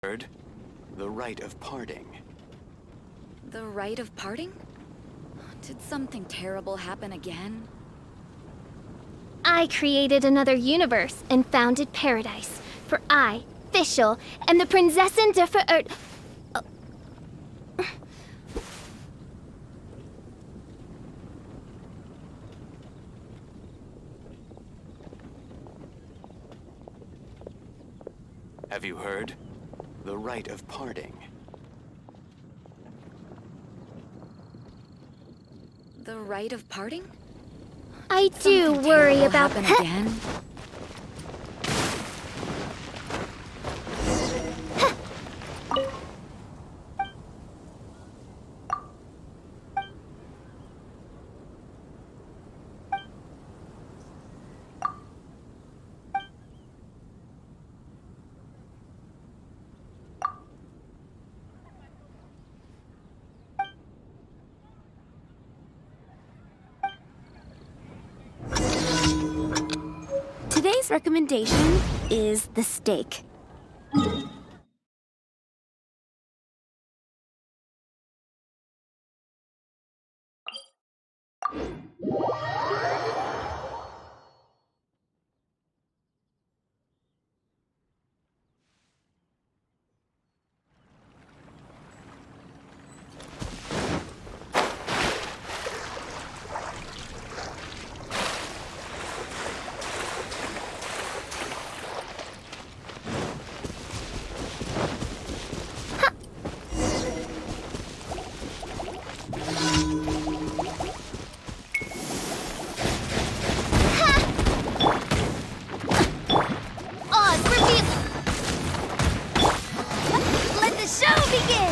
heard? The rite of parting. The rite of parting? Did something terrible happen again? I created another universe and founded paradise. For I, Fischl, am the Prinzessin der Verirrt... Have you heard? The rite of parting. The rite of parting? I Did do something worry terrible about... happen again? Today's recommendation is the steak. Let the show begin!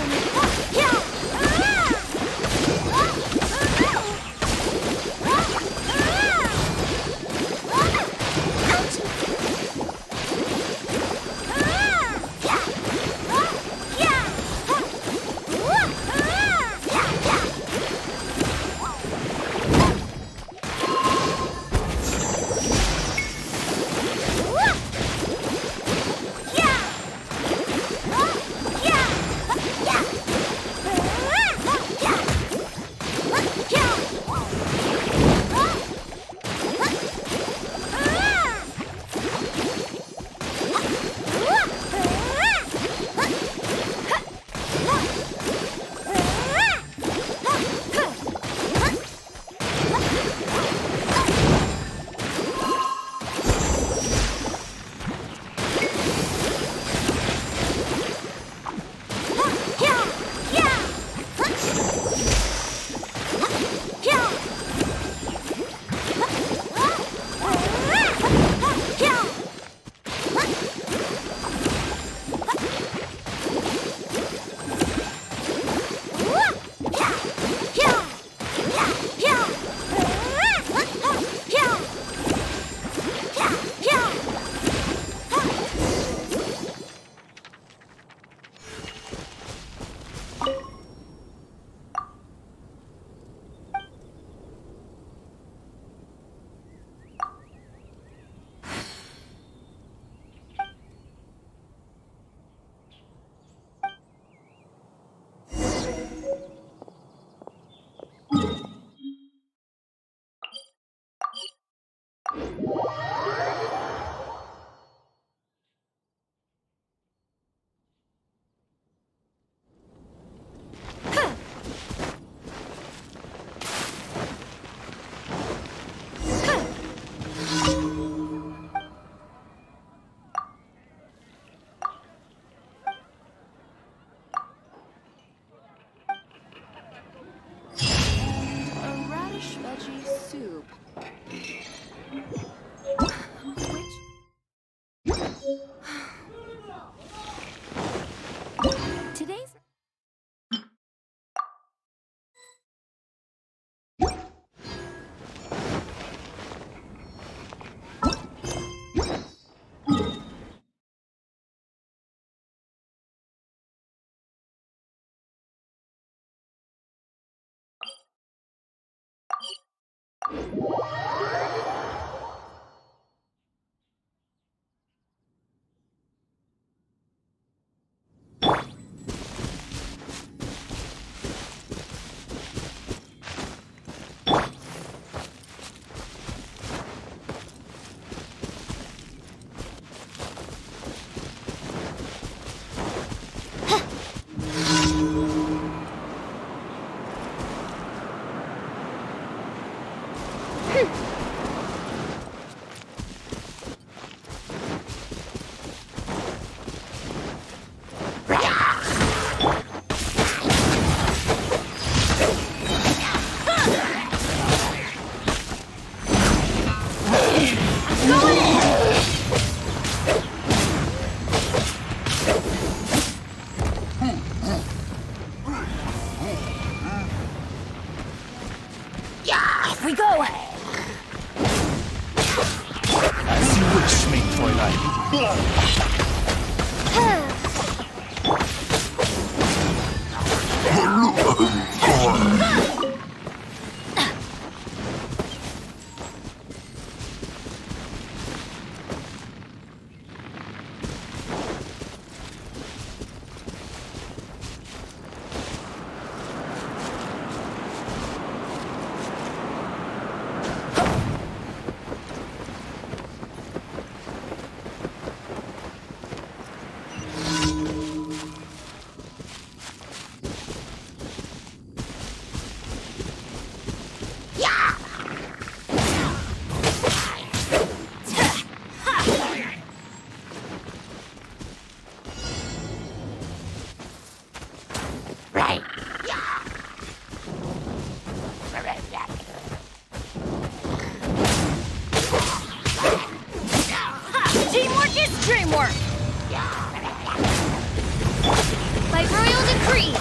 By royal decree!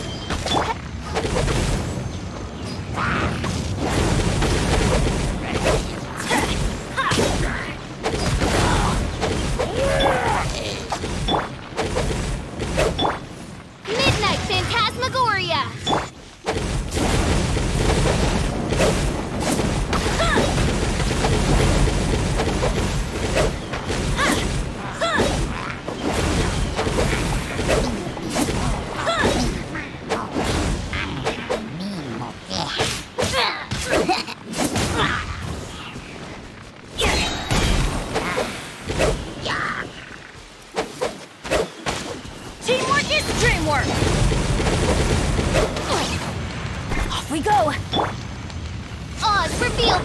Midnight Phantasmagoria! Teamwork is dreamwork! Off we go! Oz revealed!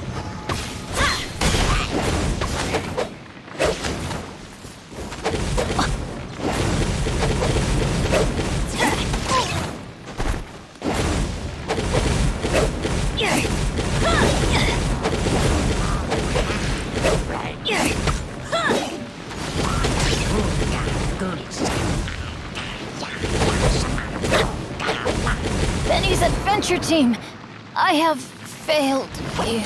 Benny's adventure team! I have failed you.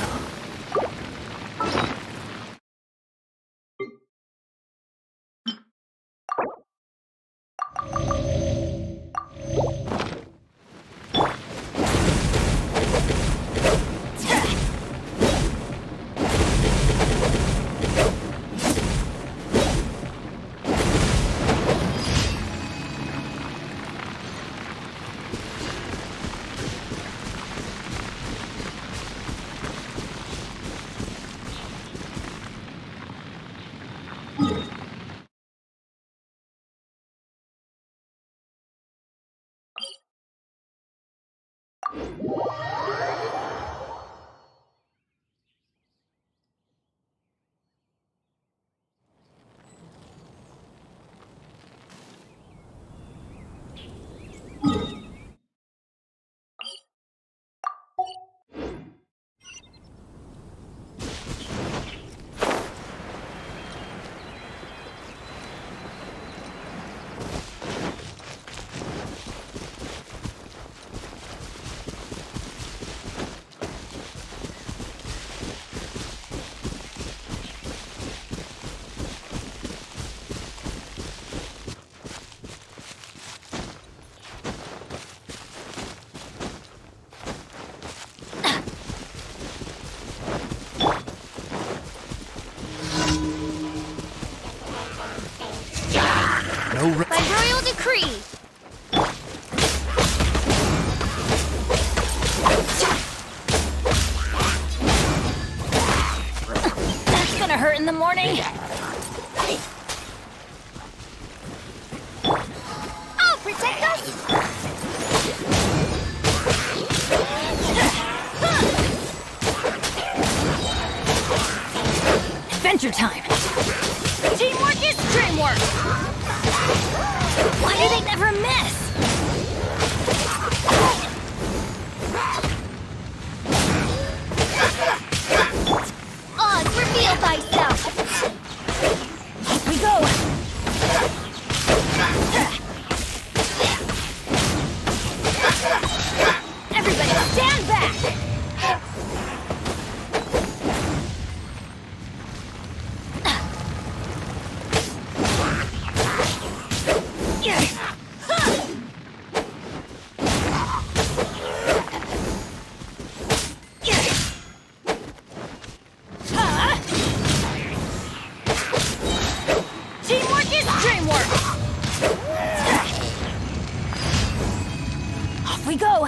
By royal decree! That's gonna hurt in the morning! Oh, protect us! Adventure time! Teamwork is dreamwork! Why do they never miss? Oz, reveal thyself! Here we go! Everybody stand back! Teamwork is dreamwork! Off we go!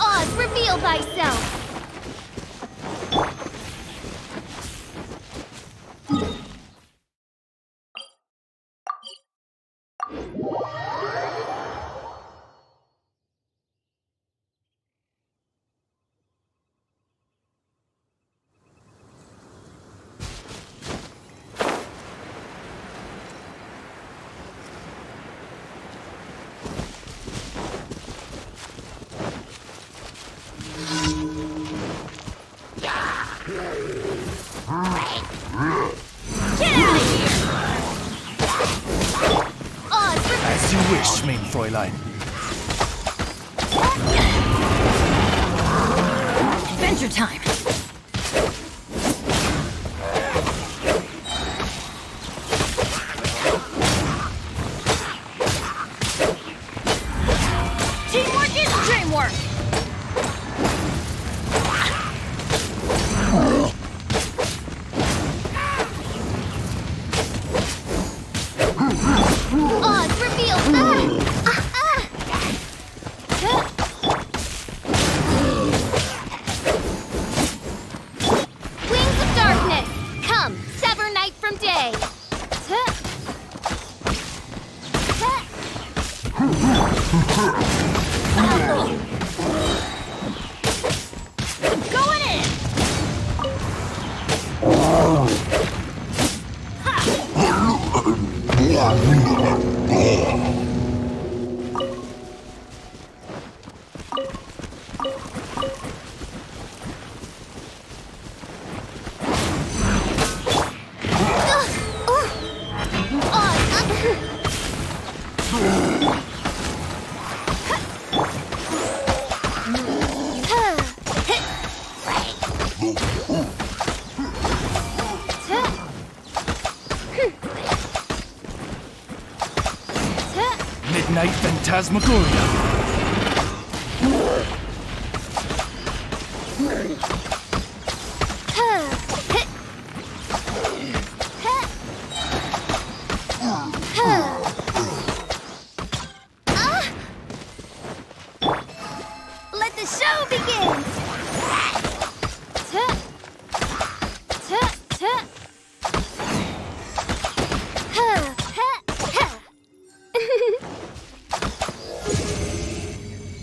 Oz, reveal thyself! Get out of here! As you wish, mein Fräulein. Adventure time! Teamwork is dreamwork! Odds revealed! Wings of darkness! Come, sever night from day! Going in! Midnight Phantasmagoria. Let the show begin!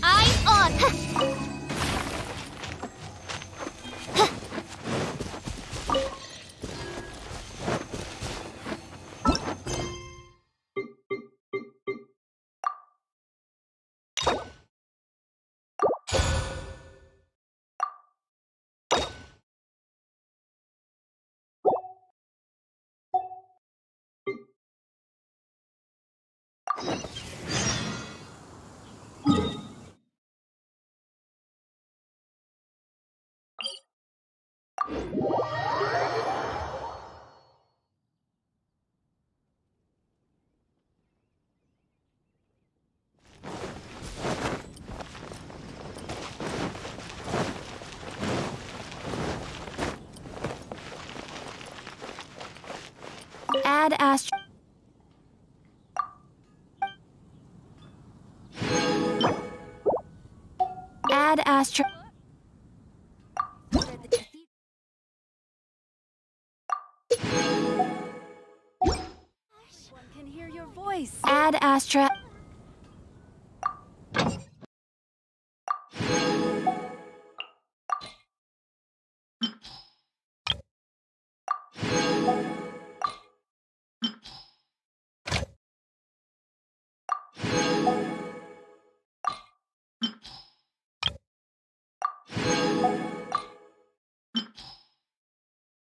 Eyes on! Add Astra. Add Astra. One can hear your voice. Add Astra.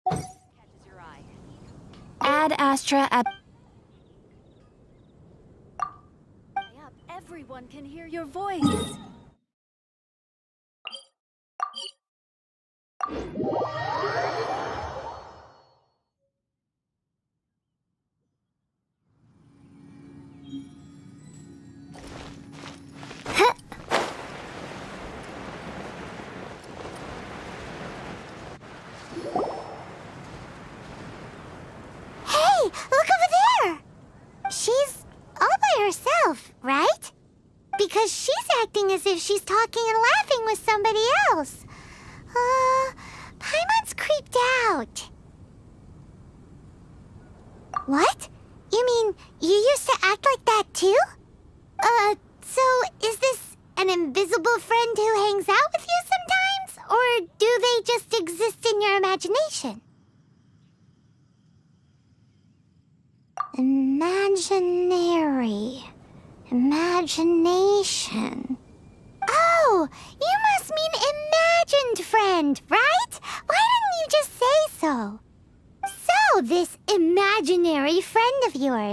Catches your eye. Add Astra. Up. Everyone can hear your voice. Hey, look over there! She's all by herself, right? Because she's acting as if she's talking and laughing with somebody else. Paimon's creeped out. What? You mean you used to act like that too? So is this an invisible friend who hangs out with you sometimes? Or do they just exist in your imagination? Imaginary. Imagination. Oh, you must mean imagined friend, right? Why didn't you just say so?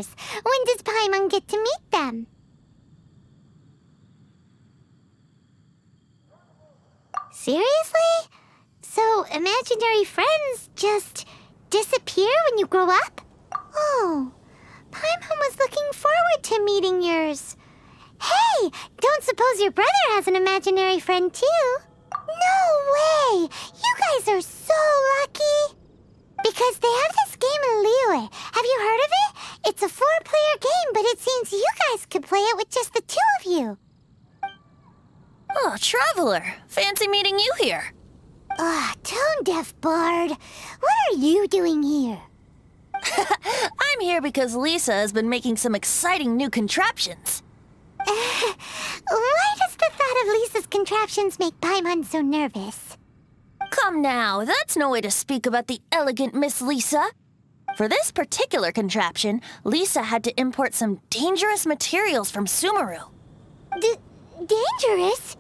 yours. When does Paimon get to meet them? Seriously? So imaginary friends just disappear when you grow up? Oh, Paimon was looking forward to meeting yours. Hey, don't suppose your brother has an imaginary friend too? No way! You guys are so lucky! Because they have this game in Liyue. Have you heard of it? It's a 4-player game, but it seems you guys could play it with just the 2 of you. Oh, Traveler. Fancy meeting you here. Tone-deaf bard. What are you doing here? I'm here because Lisa has been making some exciting new contraptions. Why does the thought of Lisa's contraptions make Paimon so nervous? Come now, that's no way to speak about the elegant Miss Lisa. For this particular contraption, Lisa had to import some dangerous materials from Sumeru. Dangerous?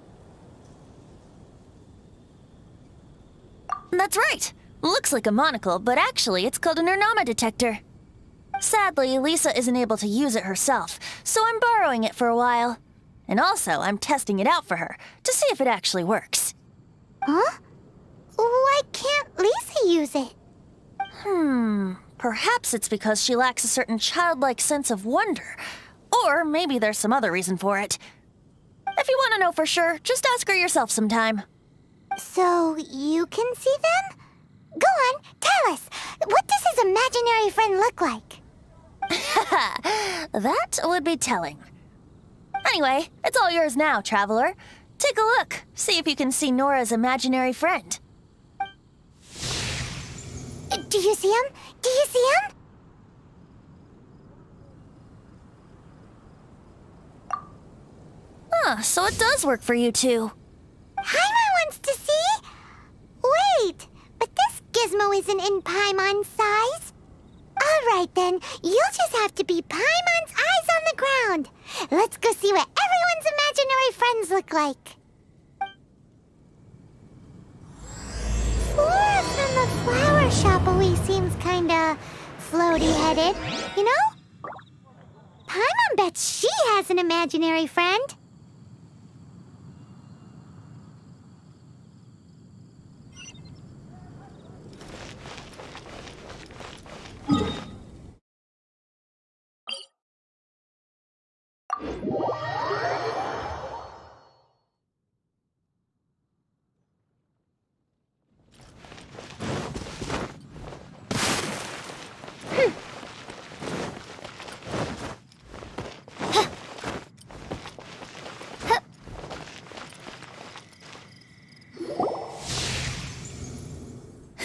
That's right. Looks like a monocle, but actually it's called an Ernama detector. Sadly, Lisa isn't able to use it herself, so I'm borrowing it for a while. And also, I'm testing it out for her, to see if it actually works. Huh? Why can't Lisa use it? Perhaps it's because she lacks a certain childlike sense of wonder. Or maybe there's some other reason for it. If you want to know for sure, just ask her yourself sometime. So, you can see them? Go on, tell us. What does his imaginary friend look like? That would be telling. Anyway, it's all yours now, Traveler. Take a look. See if you can see Nora's imaginary friend. Do you see him? Do you see him? So it does work for you two. Paimon wants to see? Wait, but this gizmo isn't in Paimon's size. All right then, you'll just have to be Paimon's eyes on the ground. Let's go see what everyone's imaginary friends look like. Flora from the flower shop always seems kinda floaty-headed, you know? Paimon bets she has an imaginary friend.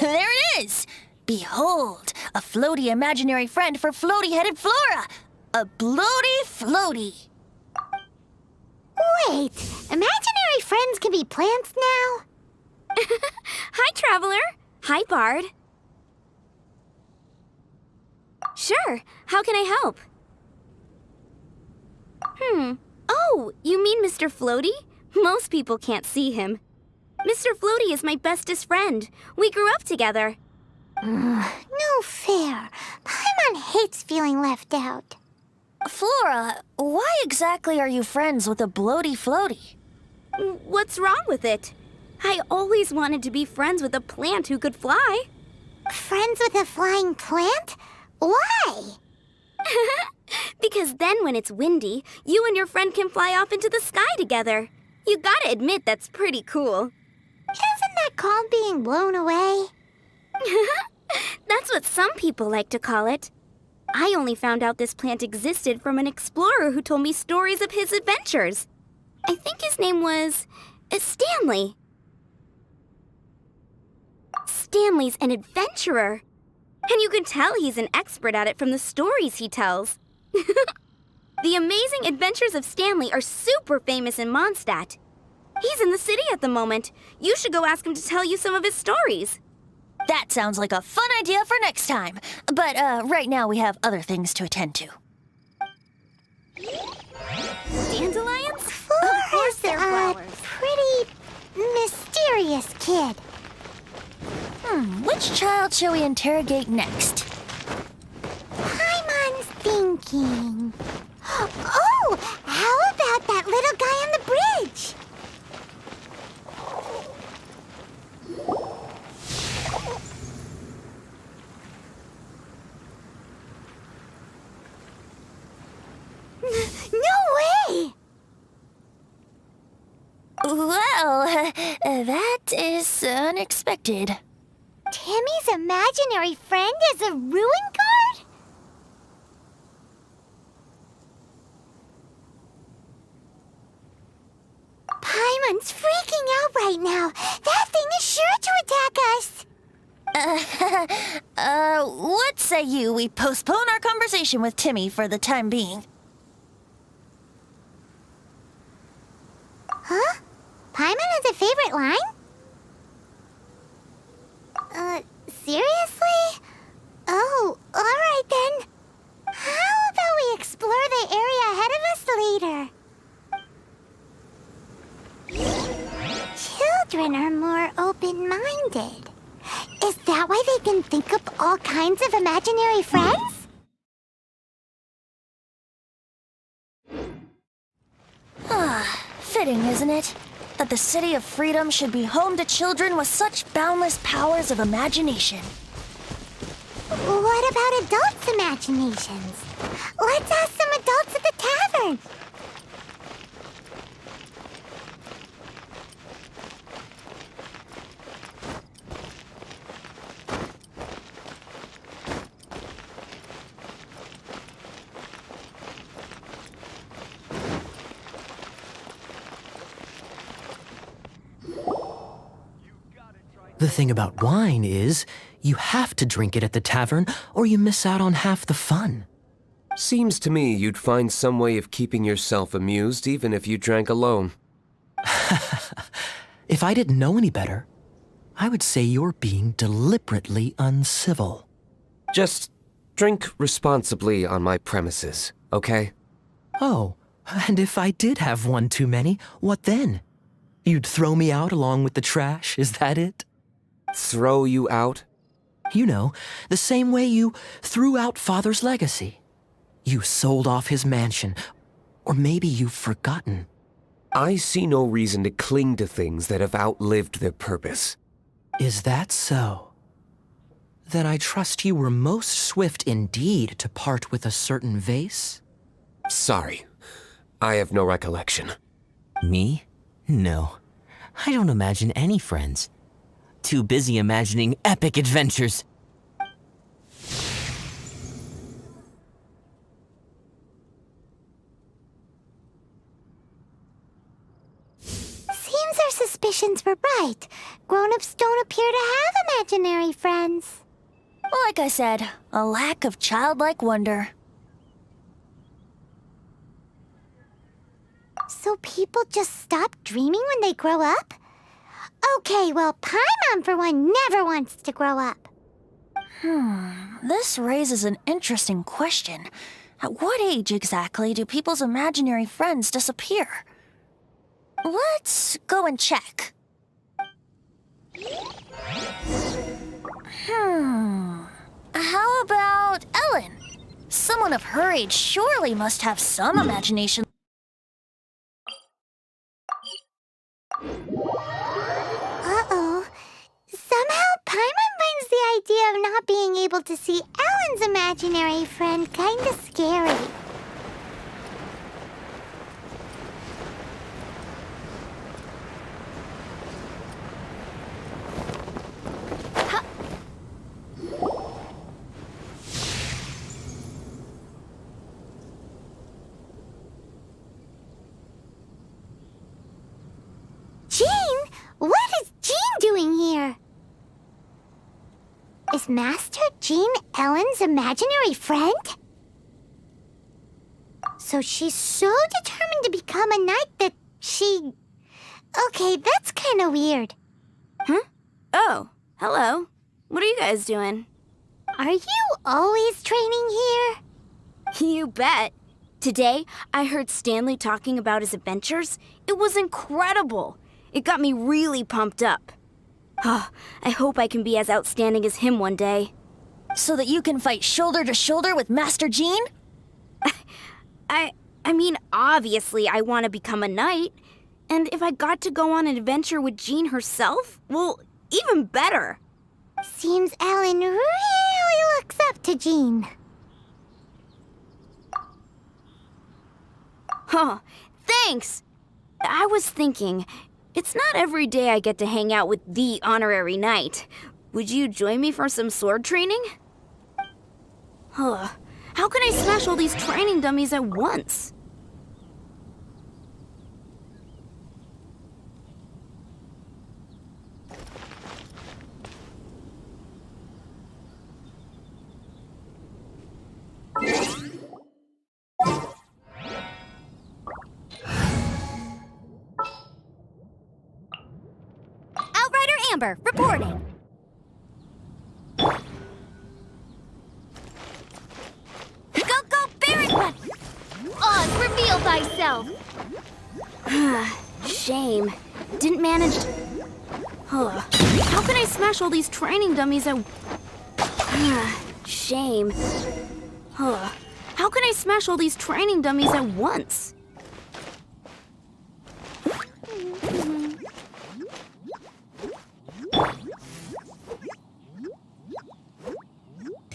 There it is! Behold, a floaty imaginary friend for floaty-headed Flora! A bloaty floaty! Wait, imaginary friends can be plants now? Hi, Traveler. Hi, Bard. Sure. How can I help? Oh, you mean Mr. Floaty? Most people can't see him. Mr. Floaty is my bestest friend. We grew up together. No fair. Paimon hates feeling left out. Flora, why exactly are you friends with a bloaty floaty? What's wrong with it? I always wanted to be friends with a plant who could fly. Friends with a flying plant? Why? Because then when it's windy, you and your friend can fly off into the sky together. You gotta admit that's pretty cool. Isn't that called being blown away? That's what some people like to call it. I only found out this plant existed from an explorer who told me stories of his adventures. I think his name was Stanley. Stanley's an adventurer. And you can tell he's an expert at it from the stories he tells. The amazing adventures of Stanley are super famous in Mondstadt. He's in the city at the moment. You should go ask him to tell you some of his stories. That sounds like a fun idea for next time. But right now we have other things to attend to. Dandelions? Of course they're flowers. Pretty mysterious kid. Which child shall we interrogate next? Paimon's thinking. thinking... Oh! How about that little guy on the bridge? No way! Well, that is unexpected. Timmy's imaginary friend is a ruin guard? Paimon's freaking out right now. That thing is sure to attack us. What say you we postpone our conversation with Timmy for the time being? Huh? Paimon has a favorite line? Seriously? Oh, alright then. How about we explore the area ahead of us later? Children are more open-minded. Is that why they can think up all kinds of imaginary friends? Fitting, isn't it? That the City of Freedom should be home to children with such boundless powers of imagination. What about adults' imaginations? Let's ask some adults at the tavern. The thing about wine is, you have to drink it at the tavern or you miss out on half the fun. Seems to me you'd find some way of keeping yourself amused even if you drank alone. If I didn't know any better, I would say you're being deliberately uncivil. Just drink responsibly on my premises, okay? Oh, and if I did have one too many, what then? You'd throw me out along with the trash, is that it? Throw you out? You know, the same way you threw out Father's legacy. You sold off his mansion, or maybe you've forgotten. I see no reason to cling to things that have outlived their purpose. Is that so? Then I trust you were most swift indeed to part with a certain vase? Sorry, I have no recollection. Me? No. I don't imagine any friends. Too busy imagining epic adventures. Seems our suspicions were right. Grown-ups don't appear to have imaginary friends. Like I said, a lack of childlike wonder. So people just stop dreaming when they grow up? Okay, well, Paimon, for one, never wants to grow up. This raises an interesting question. At what age exactly do people's imaginary friends disappear? Let's go and check. How about Ellen? Someone of her age surely must have some imagination. Uh-oh. Somehow, Paimon finds the idea of not being able to see Ellen's imaginary friend kinda scary. Jean? What is Jean doing here? Is Master Jean Ellen's imaginary friend? So she's so determined to become a knight that she... Okay, that's kind of weird. Huh? Oh, hello. What are you guys doing? Are you always training here? You bet. Today, I heard Stanley talking about his adventures. It was incredible. It got me really pumped up. Oh, I hope I can be as outstanding as him one day. So that you can fight shoulder to shoulder with Master Jean? I mean, obviously I want to become a knight. And if I got to go on an adventure with Jean herself, well, even better. Seems Alan really looks up to Jean. Huh, thanks! I was thinking, it's not every day I get to hang out with the honorary knight. Would you join me for some sword training? Huh, how can I smash all these training dummies at once? Outrider Amber, reporting. Go, Baron! Oz, reveal thyself! Shame. Didn't manage. Huh. How can I smash all these training dummies at... Shame. Huh. How can I smash all these training dummies at once?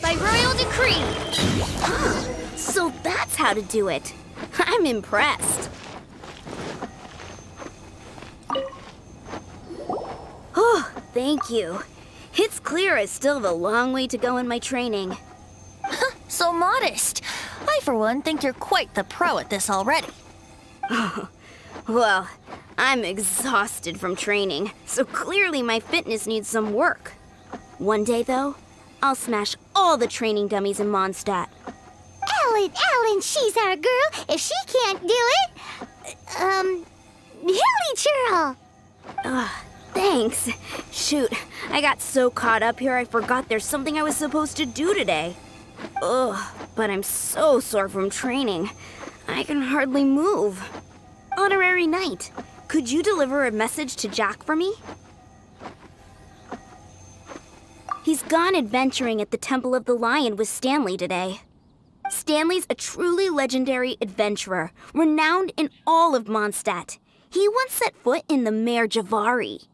By royal decree! So that's how to do it. I'm impressed. Oh, thank you. It's clear I still have a long way to go in my training. So modest. I, for one, think you're quite the pro at this already. Well, I'm exhausted from training, so clearly my fitness needs some work. One day, though, I'll smash all the training dummies in Mondstadt. Alan, she's our girl. If she can't do it, Hilly Churl. Thanks. Shoot, I got so caught up here I forgot there's something I was supposed to do today. Ugh, but I'm so sore from training. I can hardly move. Honorary Knight, could you deliver a message to Jack for me? He's gone adventuring at the Temple of the Lion with Stanley today. Stanley's a truly legendary adventurer, renowned in all of Mondstadt. He once set foot in the Mare Javari.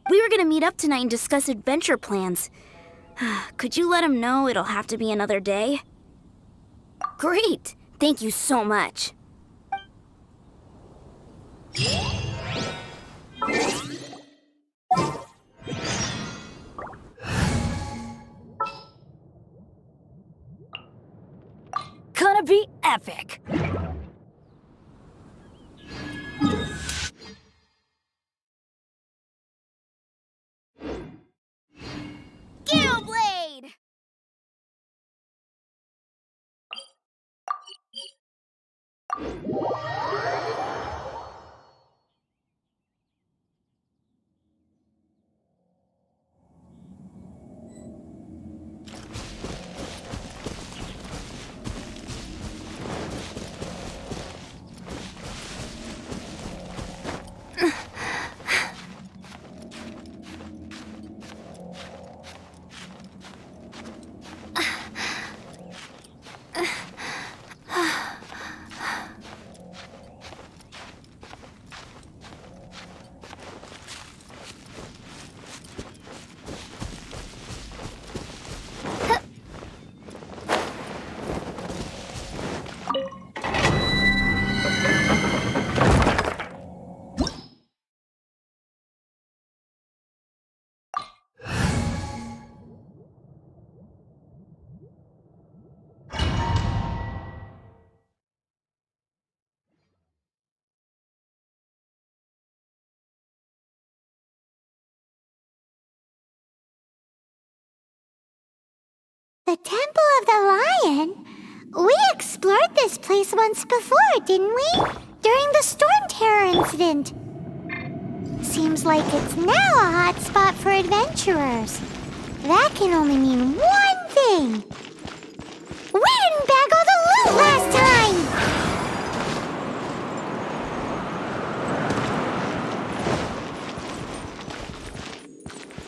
We were gonna meet up tonight and discuss adventure plans. Could you let him know it'll have to be another day? Great! Thank you so much. Gonna be epic. Blade! The Temple of the Lion? We explored this place once before, didn't we? During the Storm Terror incident. Seems like it's now a hot spot for adventurers. That can only mean one thing. We didn't bag all the loot last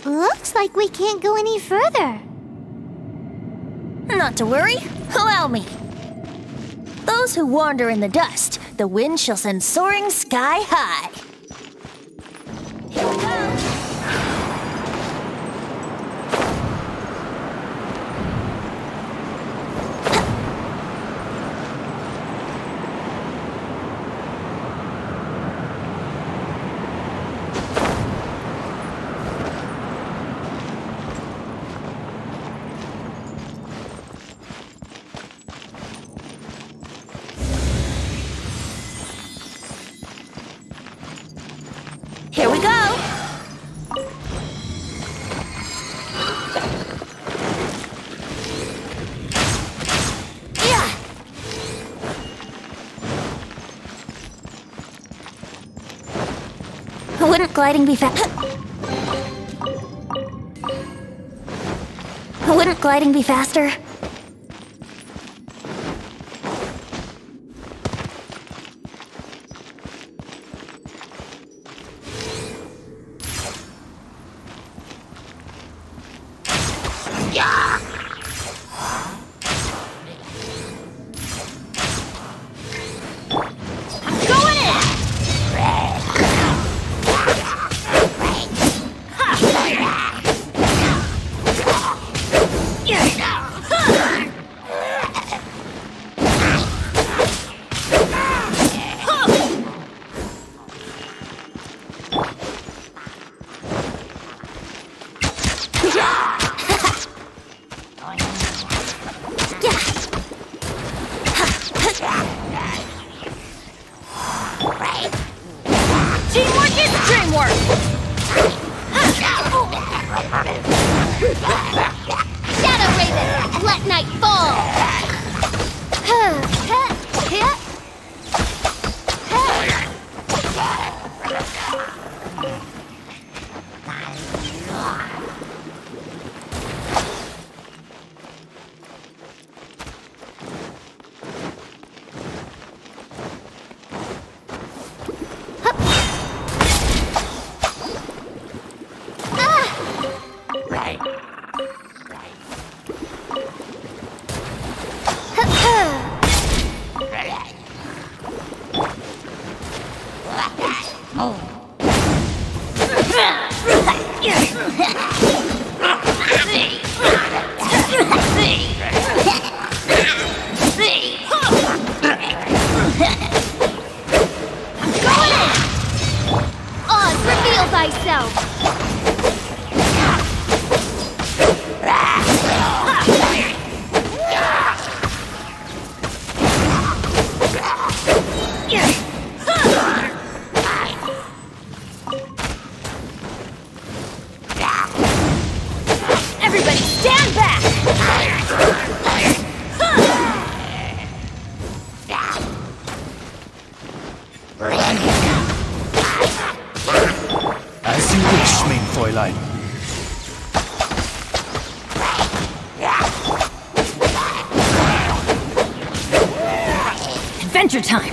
time! Looks like we can't go any further. Not to worry. Allow me. Those those who wander in the dust, the wind shall send soaring sky high. Here we go. Here we go! Yeah! Wouldn't gliding be Wouldn't gliding be faster? Teamwork is dreamwork! Shadow Raven, let night fall! Oz, reveal thyself! Everybody stand back! As you wish, mein Fräulein. Adventure time!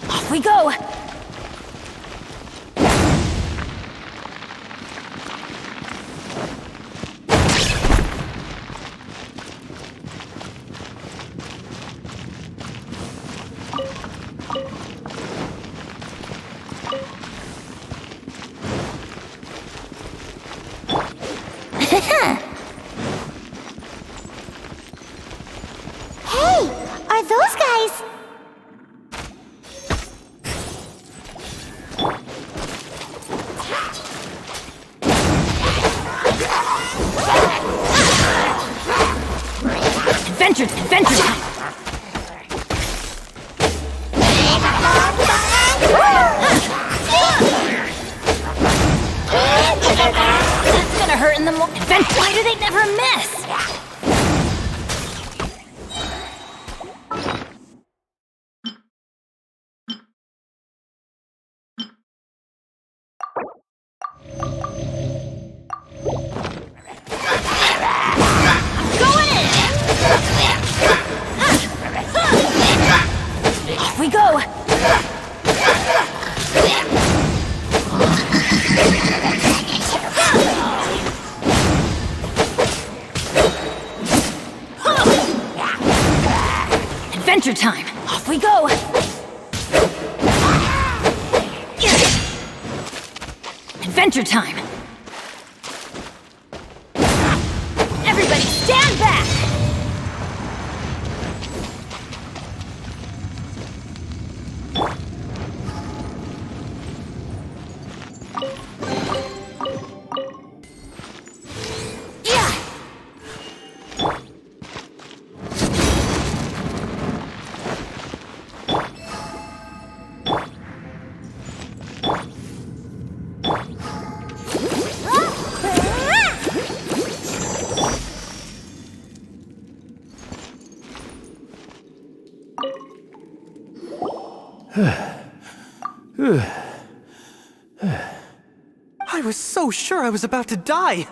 Off we go! Hey, are those guys? Adventure time! That's gonna hurt in the morning. Why do they never miss? we go! Adventure time! Off we go! Adventure time! Everybody stand back! I was so sure I was about to die.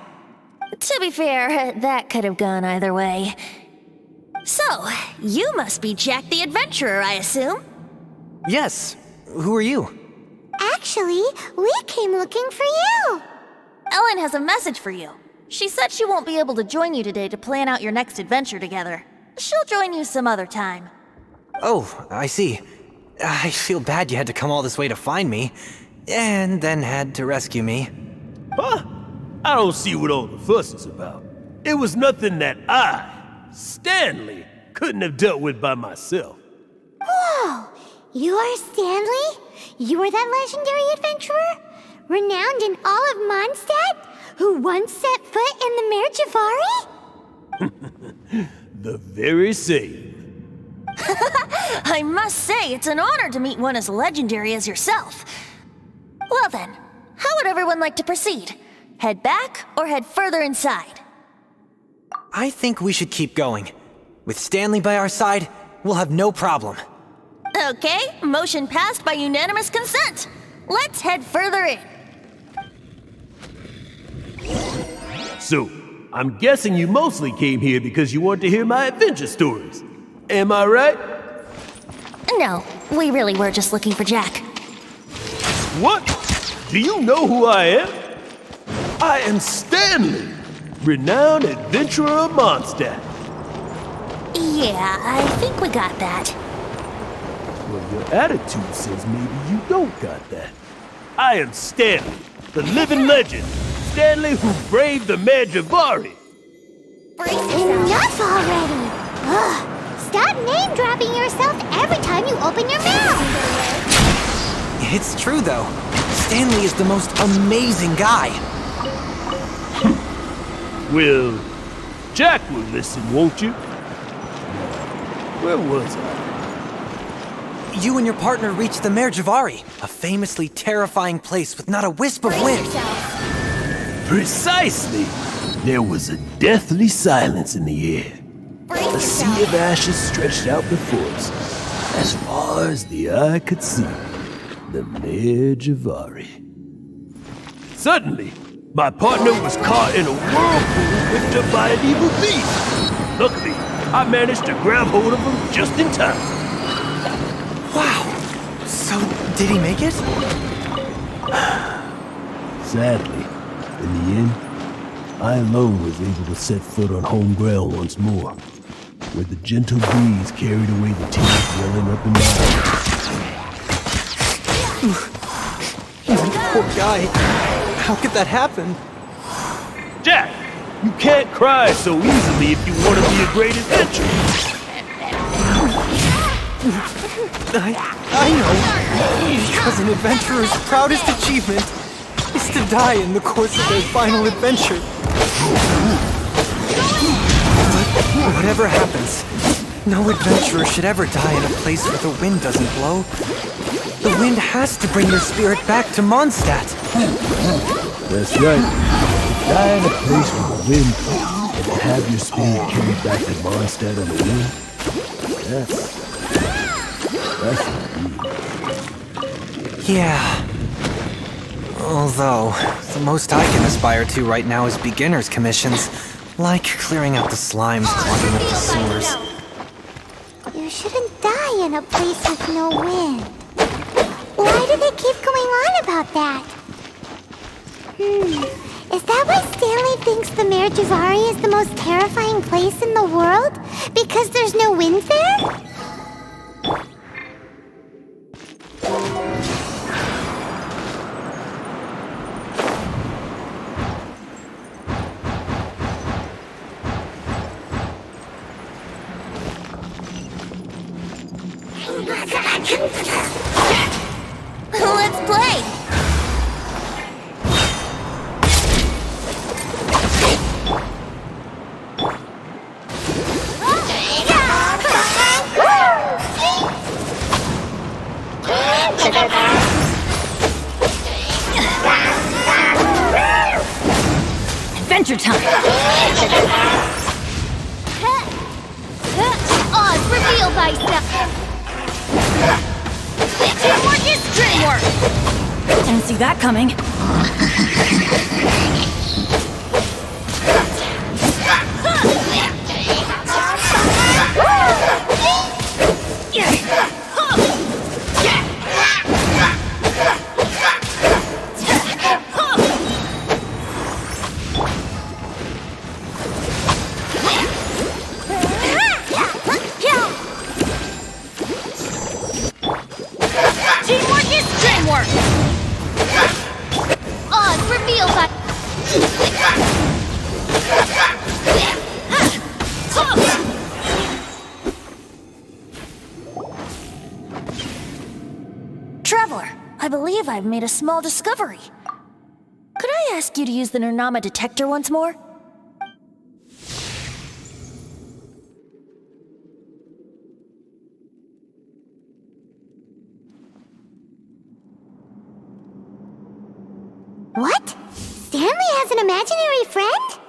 To be fair, that could have gone either way. So, you must be Jack the Adventurer, I assume? Yes. Who are you? Actually, we came looking for you. Ellen has a message for you. She said she won't be able to join you today to plan out your next adventure together. She'll join you some other time. Oh, I see. I feel bad you had to come all this way to find me, and then had to rescue me. Huh? I don't see what all the fuss is about. It was nothing that I, Stanley, couldn't have dealt with by myself. Whoa! You are Stanley? You are that legendary adventurer? Renowned in all of Mondstadt? Who once set foot in the Mare Javari? The very same. I must say, it's an honor to meet one as legendary as yourself. Well then, how would everyone like to proceed? Head back or head further inside? I think we should keep going. With Stanley by our side, we'll have no problem. Okay, motion passed by unanimous consent. Let's head further in. So, I'm guessing you mostly came here because you want to hear my adventure stories. Am I right? No, we really were just looking for Jack. What? Do you know who I am? I am Stanley, renowned adventurer of Mondstadt. Yeah, I think we got that. Well, your attitude says maybe you don't got that. I am Stanley, the living legend. Stanley who braved the Mare Javari. Enough already! Ugh. Stop name-dropping yourself every time you open your mouth! It's true, though. Stanley is the most amazing guy. Well, Jack will listen, won't you? Where was I? You and your partner reached the Mare Javari, a famously terrifying place with not a wisp of wind. Precisely! There was a deathly silence in the air. A sea of ashes stretched out before us, as far as the eye could see. The Mare Javari. Suddenly, my partner was caught in a whirlpool picked up by an evil beast. Luckily, I managed to grab hold of him just in time. Wow. So, did he make it? Sadly, in the end, I alone was able to set foot on home ground once more, where the gentle breeze carried away the tears welling up in my eyes. Poor guy. How could that happen? Jack, you can't cry so easily if you want to be a great adventurer. I know. Because an adventurer's proudest achievement is to die in the course of their final adventure. But whatever happens, no adventurer should ever die in a place where the wind doesn't blow. The wind has to bring their spirit back to Mondstadt. That's right. To die in a place where the wind blows and to have your spirit carried back to Mondstadt on the wind, that's indeed. Yeah. Although, the most I can aspire to right now is beginner's commissions, like clearing out the slimes clogging up the sewers. You shouldn't die die in a place with no wind. Why do they keep going on about that? Is that why Stanley thinks the Mare Javari is the most terrifying place in the world? Because there's no wind there? Let's play! Adventure time! Oz, reveal thyself! Teamwork is dreamwork! Didn't see that coming. Teamwork is dreamwork! Oz, reveal thy... Traveler, I believe I've made a small discovery. Could I ask you to use the Nernama detector once more? What? Stanley has an imaginary friend?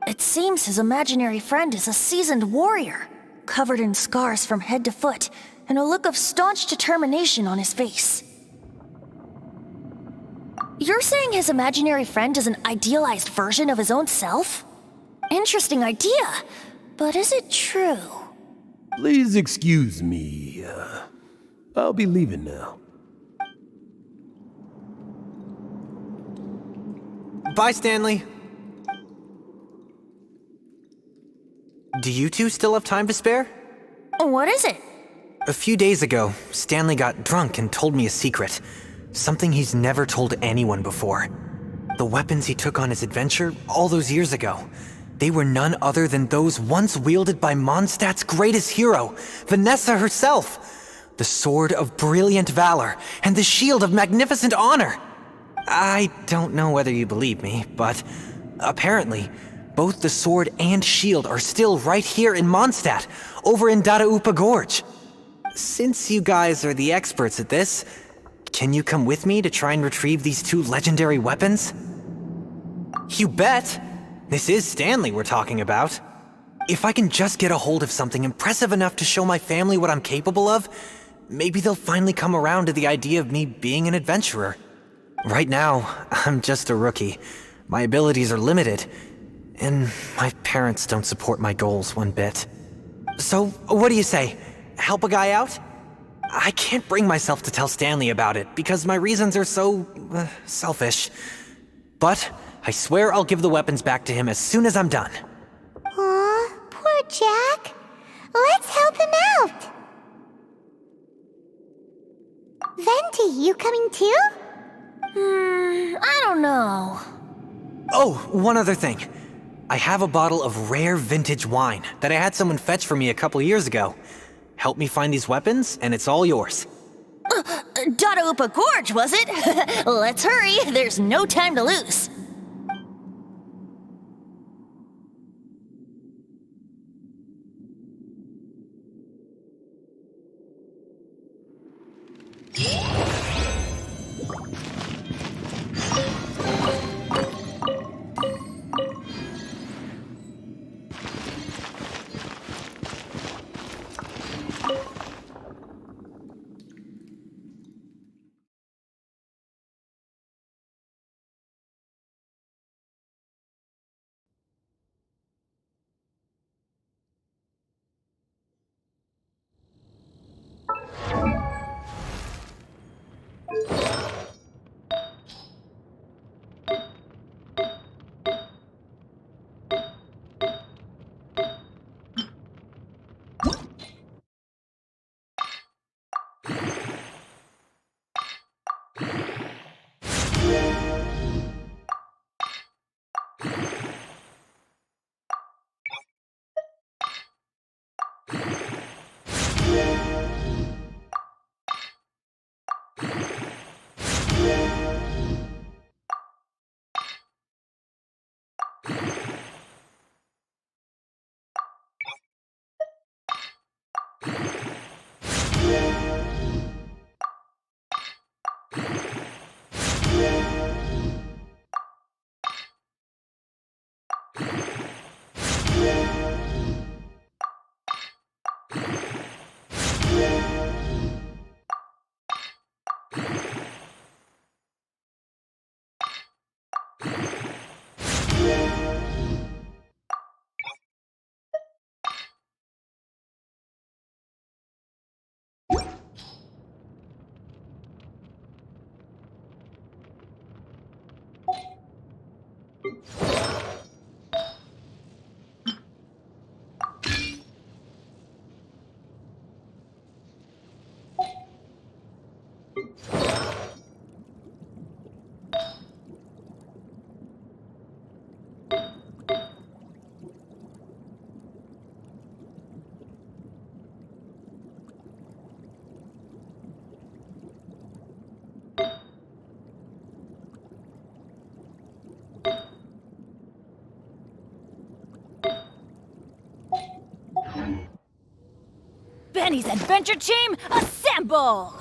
It seems his imaginary friend is a seasoned warrior, covered in scars from head to foot, and a look of staunch determination on his face. You're saying his imaginary friend is an idealized version of his own self? Interesting idea, but is it true? Please excuse me. I'll be leaving now. Bye, Stanley. Do you two still have time to spare? What is it? A few days ago, Stanley got drunk and told me a secret. Something he's never told anyone before. The weapons he took on his adventure all those years ago, they were none other than those once wielded by Mondstadt's greatest hero, Vanessa herself. The Sword of Brilliant Valor and the Shield of Magnificent Honor. I don't know whether you believe me, but apparently, both the sword and shield are still right here in Mondstadt, over in Dadaupa Gorge. Since you guys are the experts at this, can you come with me to try and retrieve these two legendary weapons? You bet! This is Stanley we're talking about. If I can just get a hold of something impressive enough to show my family what I'm capable of, maybe they'll finally come around to the idea of me being an adventurer. Right now, I'm just a rookie. My abilities are limited, and my parents don't support my goals one bit. So, what do you say? Help a guy out? I can't bring myself to tell Stanley about it, because my reasons are so... selfish. But I swear I'll give the weapons back to him as soon as I'm done. Aw, poor Jack. Let's help him out. Venti, you coming too? I don't know. Oh, one other thing. I have a bottle of rare vintage wine that I had someone fetch for me a couple years ago. Help me find these weapons, and it's all yours. Dadaupa Gorge, was it? Let's hurry, there's no time to lose. Benny's adventure team, assemble!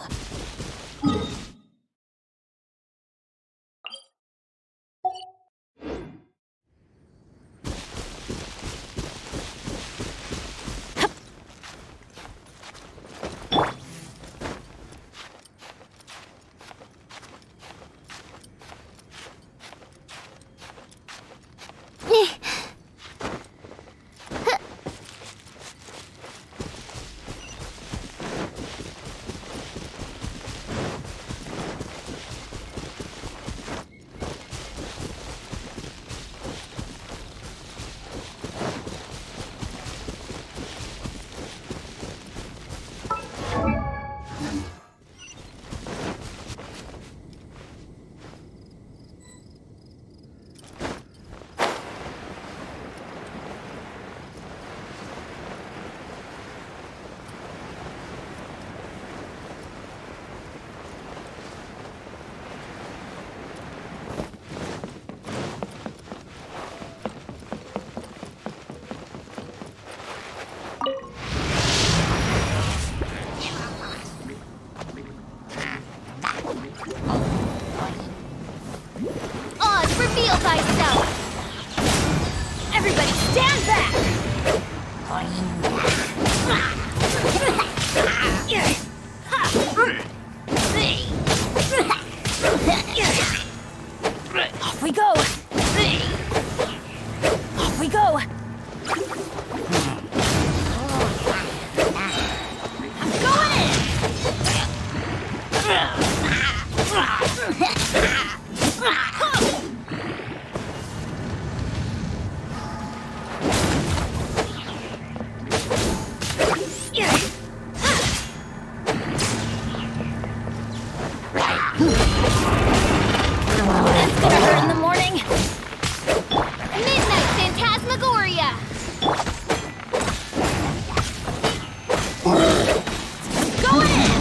Reveal thyself! Everybody stand back! Off we go! Off we go! I'm going That's gonna hurt in the morning. Midnight Phantasmagoria. Go in.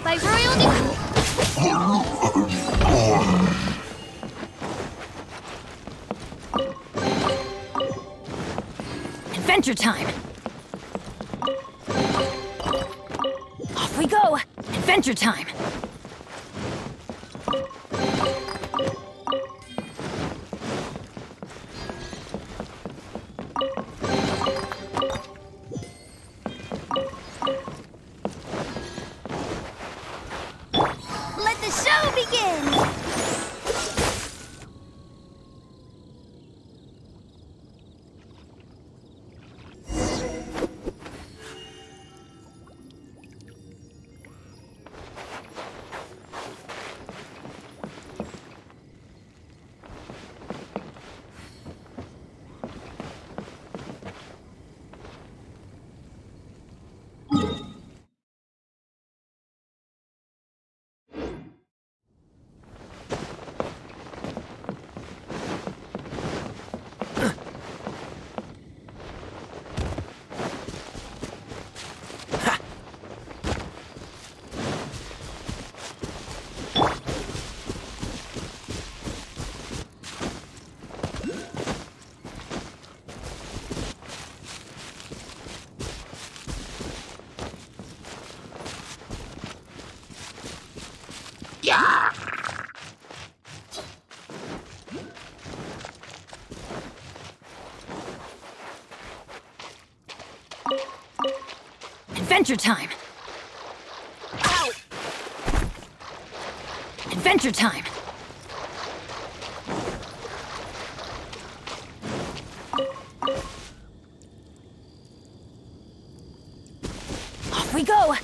By royal Adventure time! Off we go! Adventure time! Let the show begin! Adventure time! Ow! Adventure time! Off we go!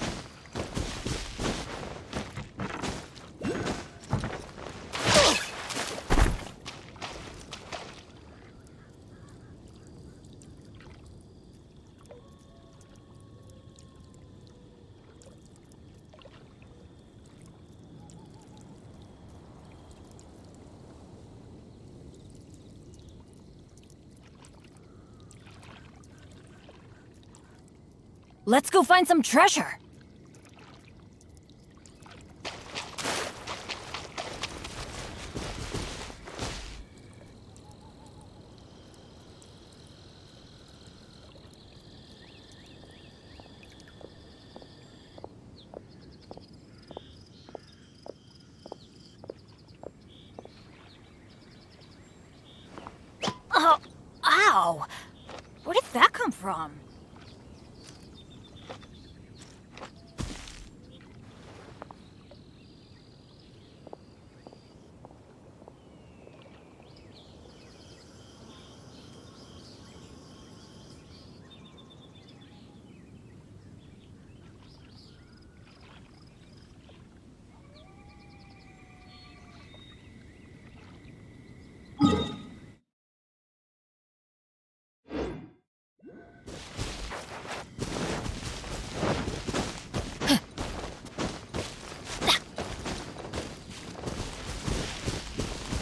Let's go find some treasure! Oh, ow! Where did that come from?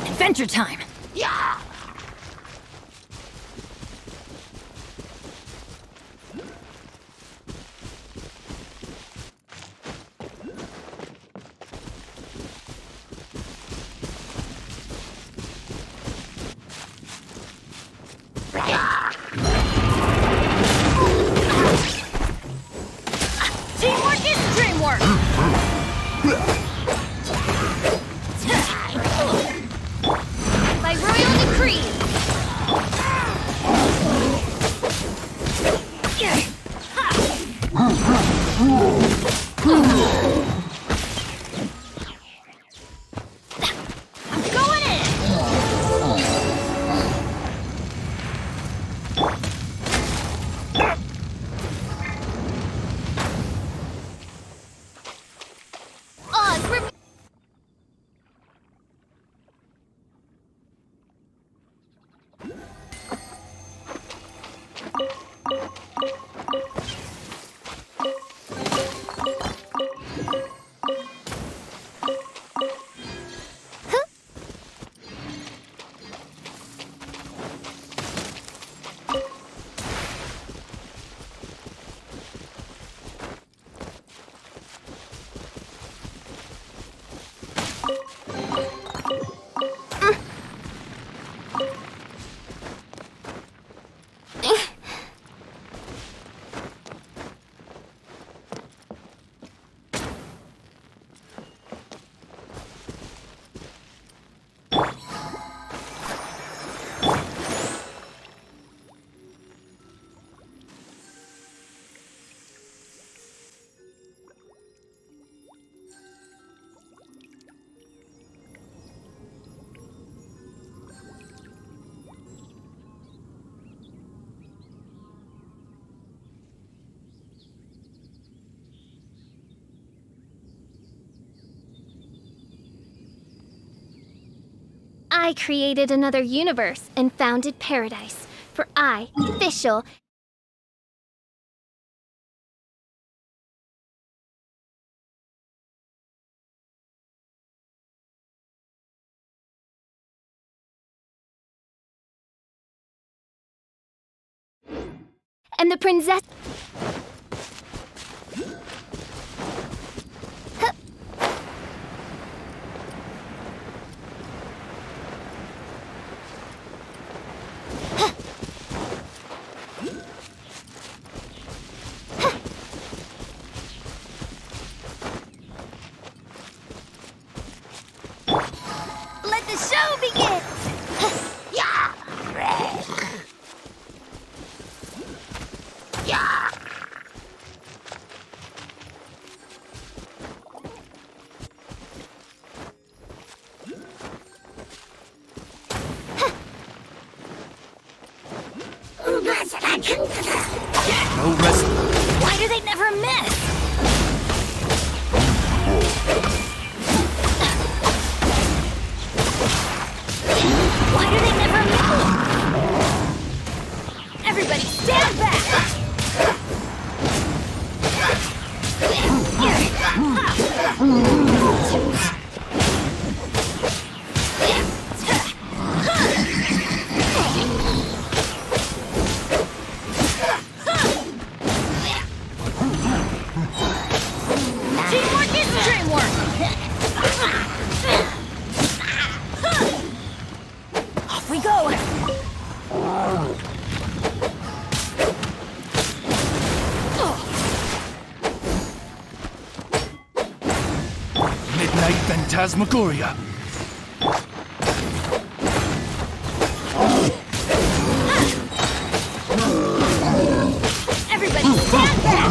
Adventure time! Yeah! Teamwork is dreamwork! By royal decree! I'm going in! I created another universe and founded paradise. For I, official, and the princess. begins! Yeah! Yeah! No rest. Why do they never miss? Why do they never move? Everybody stand back! Teamwork is dreamwork! Off we go! Midnight Phantasmagoria. Everybody stand back!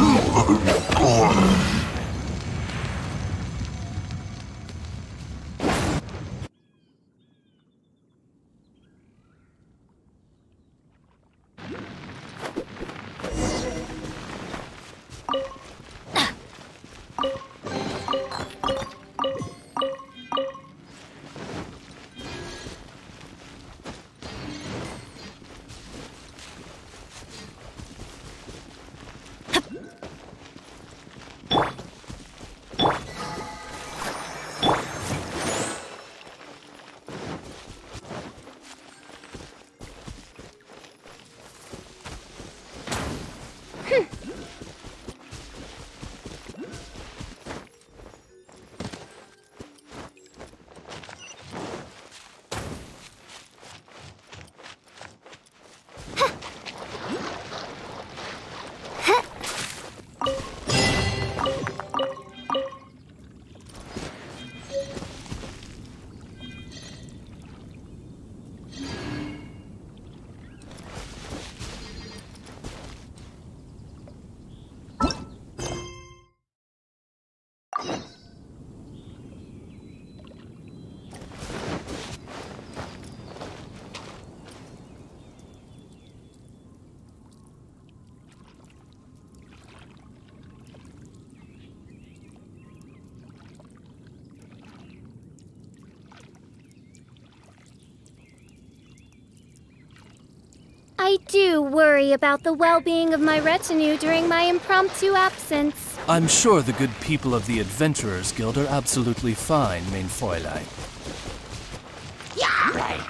I do worry about the well-being of my retinue during my impromptu absence. I'm sure the good people of the Adventurers Guild are absolutely fine, mein Fräulein. Yeah! Right.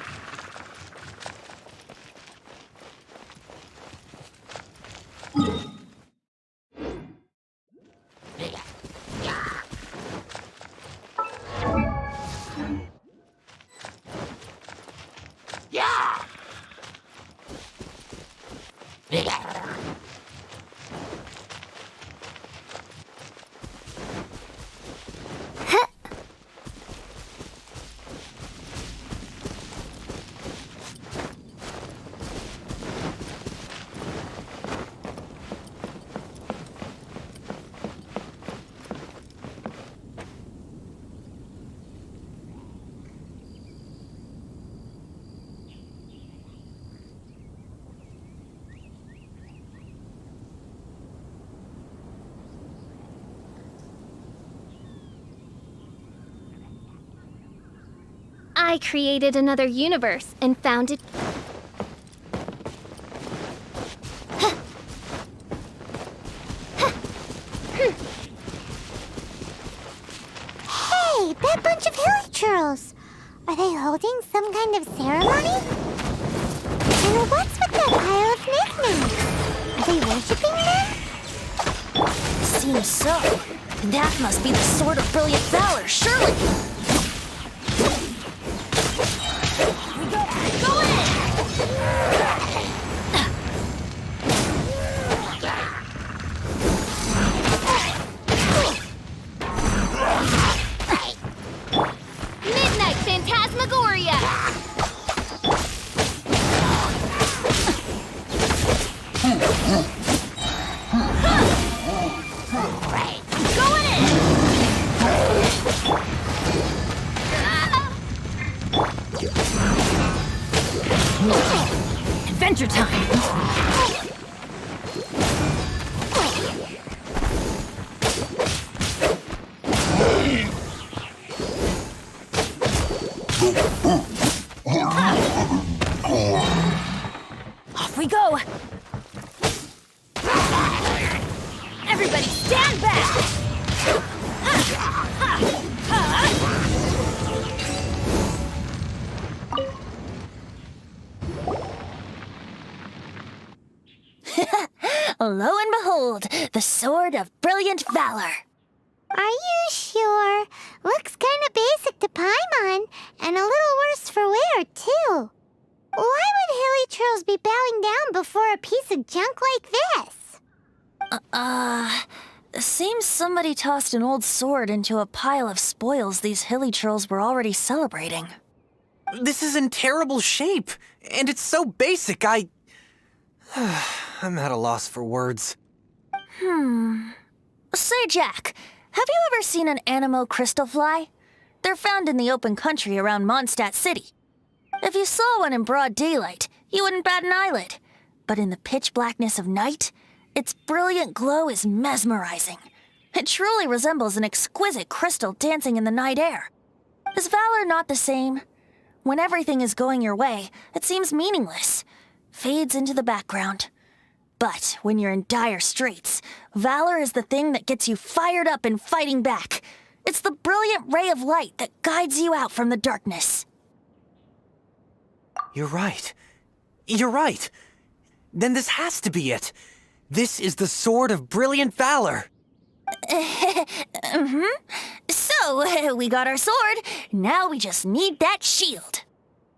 I created another universe and founded... Hey, that bunch of hilly churls! Are they holding some kind of ceremony? And what's with that pile of knickknacks? Are they worshipping them? Seems so. That must be the Sword of Brilliant Valor, surely! Go in! Midnight Phantasmagoria! Adventure time! Off we go! Everybody stand back! Lo and behold, the Sword of Brilliant Valor. Are you sure? Looks kinda basic to Paimon, and a little worse for wear, too. Why would Hilichurls be bowing down before a piece of junk like this? Seems somebody tossed an old sword into a pile of spoils these Hilichurls were already celebrating. This is in terrible shape, and it's so basic, I'm at a loss for words. Say, Jack, have you ever seen an Anemo crystal fly? They're found in the open country around Mondstadt City. If you saw one in broad daylight, you wouldn't bat an eyelid. But in the pitch blackness of night, its brilliant glow is mesmerizing. It truly resembles an exquisite crystal dancing in the night air. Is valor not the same? When everything is going your way, it seems meaningless, fades into the background. But when you're in dire straits, valor is the thing that gets you fired up and fighting back. It's the brilliant ray of light that guides you out from the darkness. You're right. You're right. Then this has to be it. This is the Sword of Brilliant Valor. So, we got our sword. Now we just need that shield.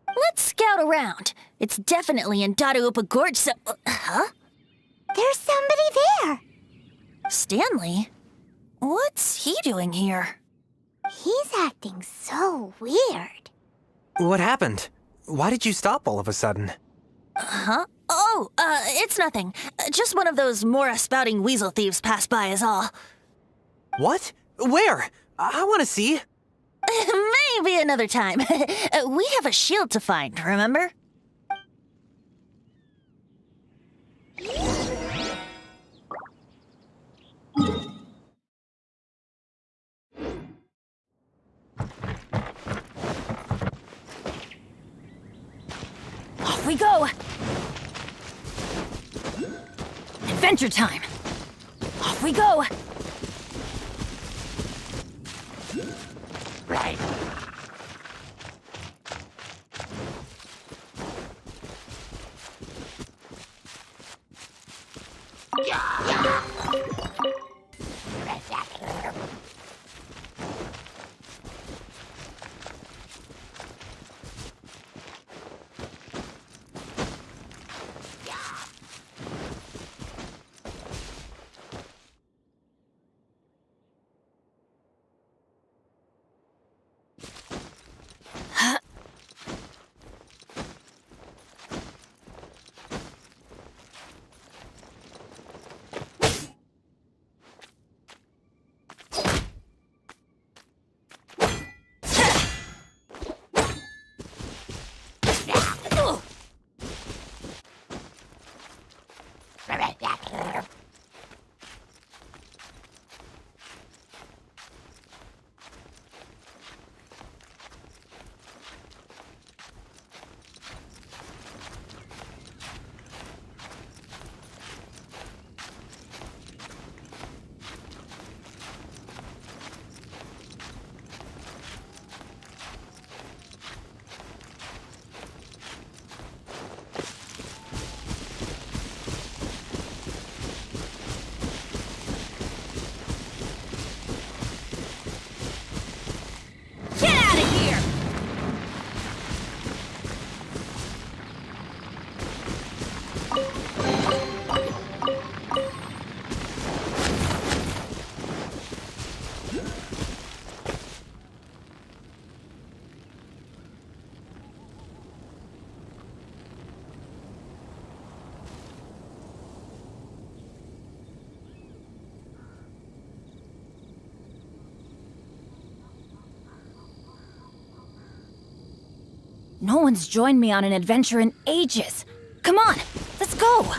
Let's scout around. It's definitely in Dadaupa Gorge, so... Huh? There's somebody there. Stanley? What's he doing here? He's acting so weird. What happened? Why did you stop all of a sudden? Huh? Oh, it's nothing. Just one of those Mora-spouting weasel thieves passed by is all. What? Where? I want to see. Maybe another time. We have a shield to find, remember? Off we go! Adventure time! Off we go! Right. No one's joined me on an adventure in ages. Come on, let's go!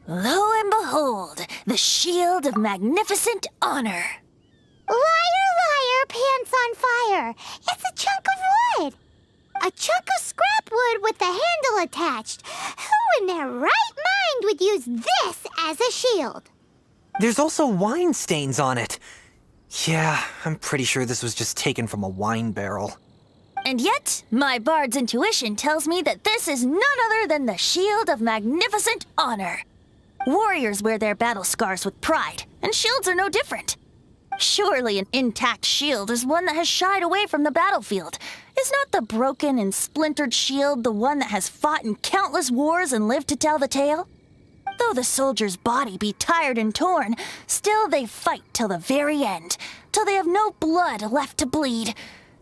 Lo and behold, the shield of magnificent honor. Liar, liar, pants on fire. It's a chunk of wood. A chunk of scrap wood with the handle attached. Who in their right mind would use this as a shield? There's also wine stains on it. Yeah, I'm pretty sure this was just taken from a wine barrel. And yet, my bard's intuition tells me that this is none other than the shield of magnificent honor. Warriors wear their battle scars with pride, and shields are no different. Surely an intact shield is one that has shied away from the battlefield. Is not the broken and splintered shield the one that has fought in countless wars and lived to tell the tale? Though the soldier's body be tired and torn, still they fight till the very end, till they have no blood left to bleed.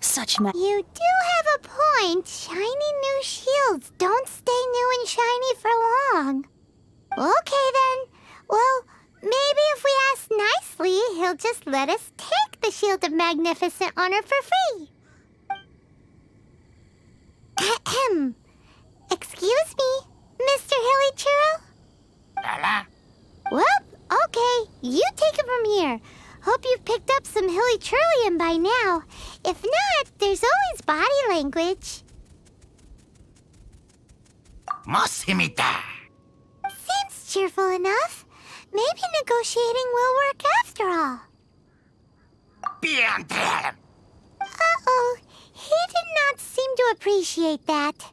You do have a point. Shiny new shields don't stay new and shiny for long. Okay then. Well, maybe if we ask nicely, he'll just let us take the Shield of Magnificent Honor for free. Ahem. Excuse me, Mr. Hilly Churro? Well, okay. You take it from here. Hope you've picked up some Hilly Churlian by now. If not, there's always body language. Seems cheerful enough. Maybe negotiating will work after all. Uh-oh. He did not seem to appreciate that.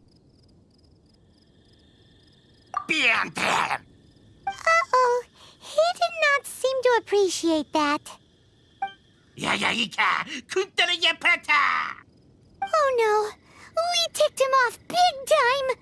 Uh-oh. He did not seem to appreciate that. Oh no. We ticked him off big time.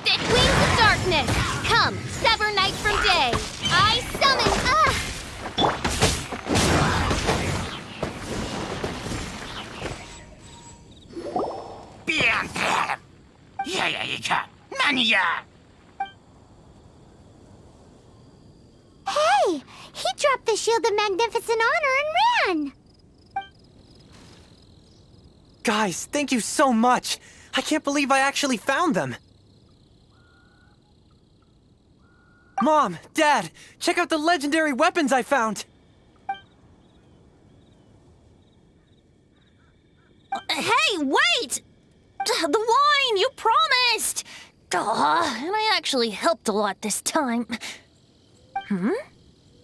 Wings of darkness, come, sever night from day. I summon. Hey, he dropped the Shield of Magnificent Honor and ran. Guys, thank you so much. I can't believe I actually found them. Mom, Dad, check out the legendary weapons I found. Hey, wait! The wine, you promised! And I actually helped a lot this time.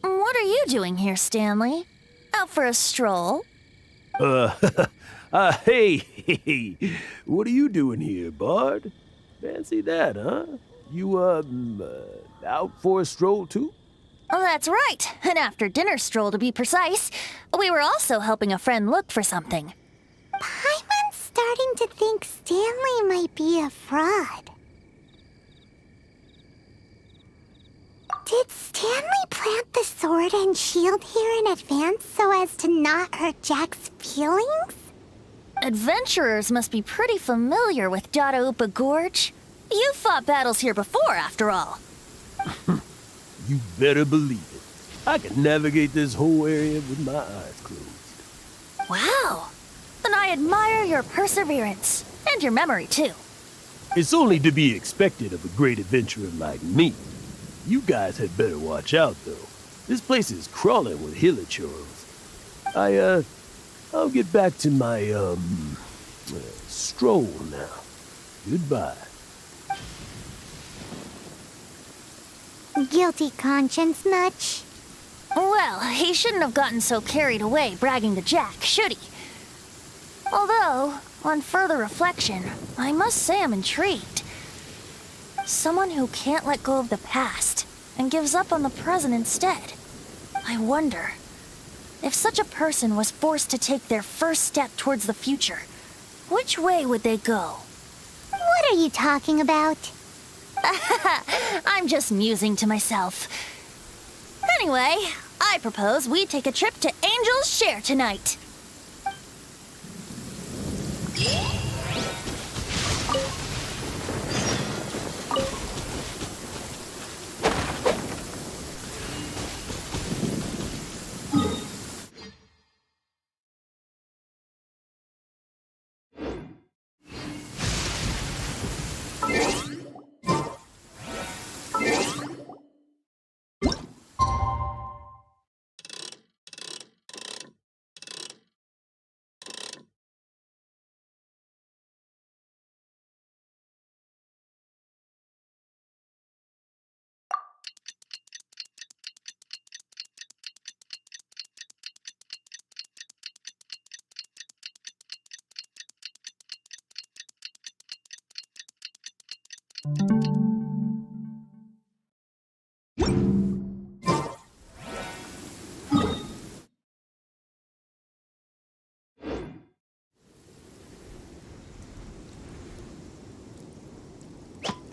What are you doing here, Stanley? Out for a stroll? Hey, what are you doing here, Bard? Fancy that, huh? You, out for a stroll, too? Oh, that's right. An after-dinner stroll, to be precise. We were also helping a friend look for something. Paimon's starting to think Stanley might be a fraud. Did Stanley plant the sword and shield here in advance so as to not hurt Jack's feelings? Adventurers must be pretty familiar with Dadaupa Gorge. You fought battles here before, after all. You better believe it. I can navigate this whole area with my eyes closed. Wow. Then I admire your perseverance. And your memory, too. It's only to be expected of a great adventurer like me. You guys had better watch out, though. This place is crawling with hilichurls. I'll get back to my, stroll now. Goodbye. Guilty conscience much? Well, he shouldn't have gotten so carried away bragging to Jack, should he? Although, on further reflection, I must say I'm intrigued. Someone who can't let go of the past and gives up on the present instead. I wonder, if such a person was forced to take their first step towards the future, which way would they go? What are you talking about? I'm just musing to myself. Anyway, I propose we take a trip to Angel's Share tonight.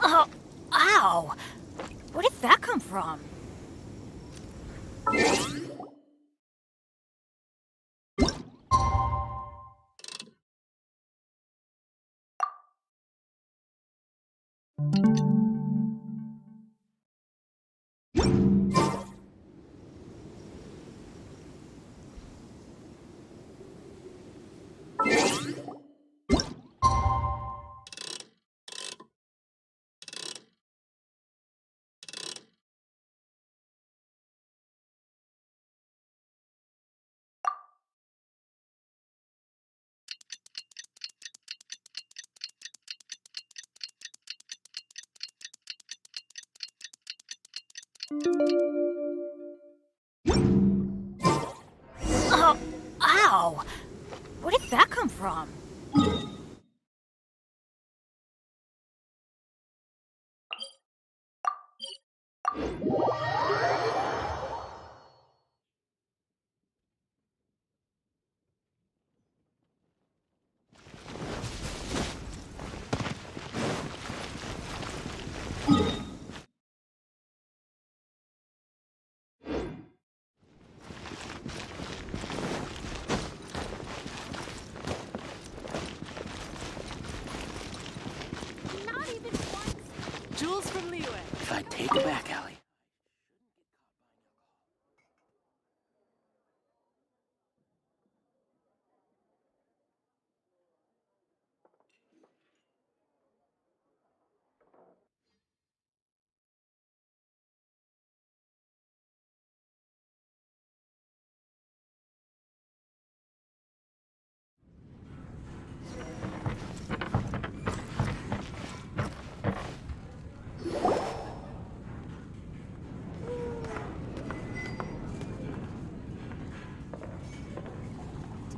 Oh, ow! Where did that come from? Oh, ow! Where did that come from? Jules from Liyue. If I take it back, Allie.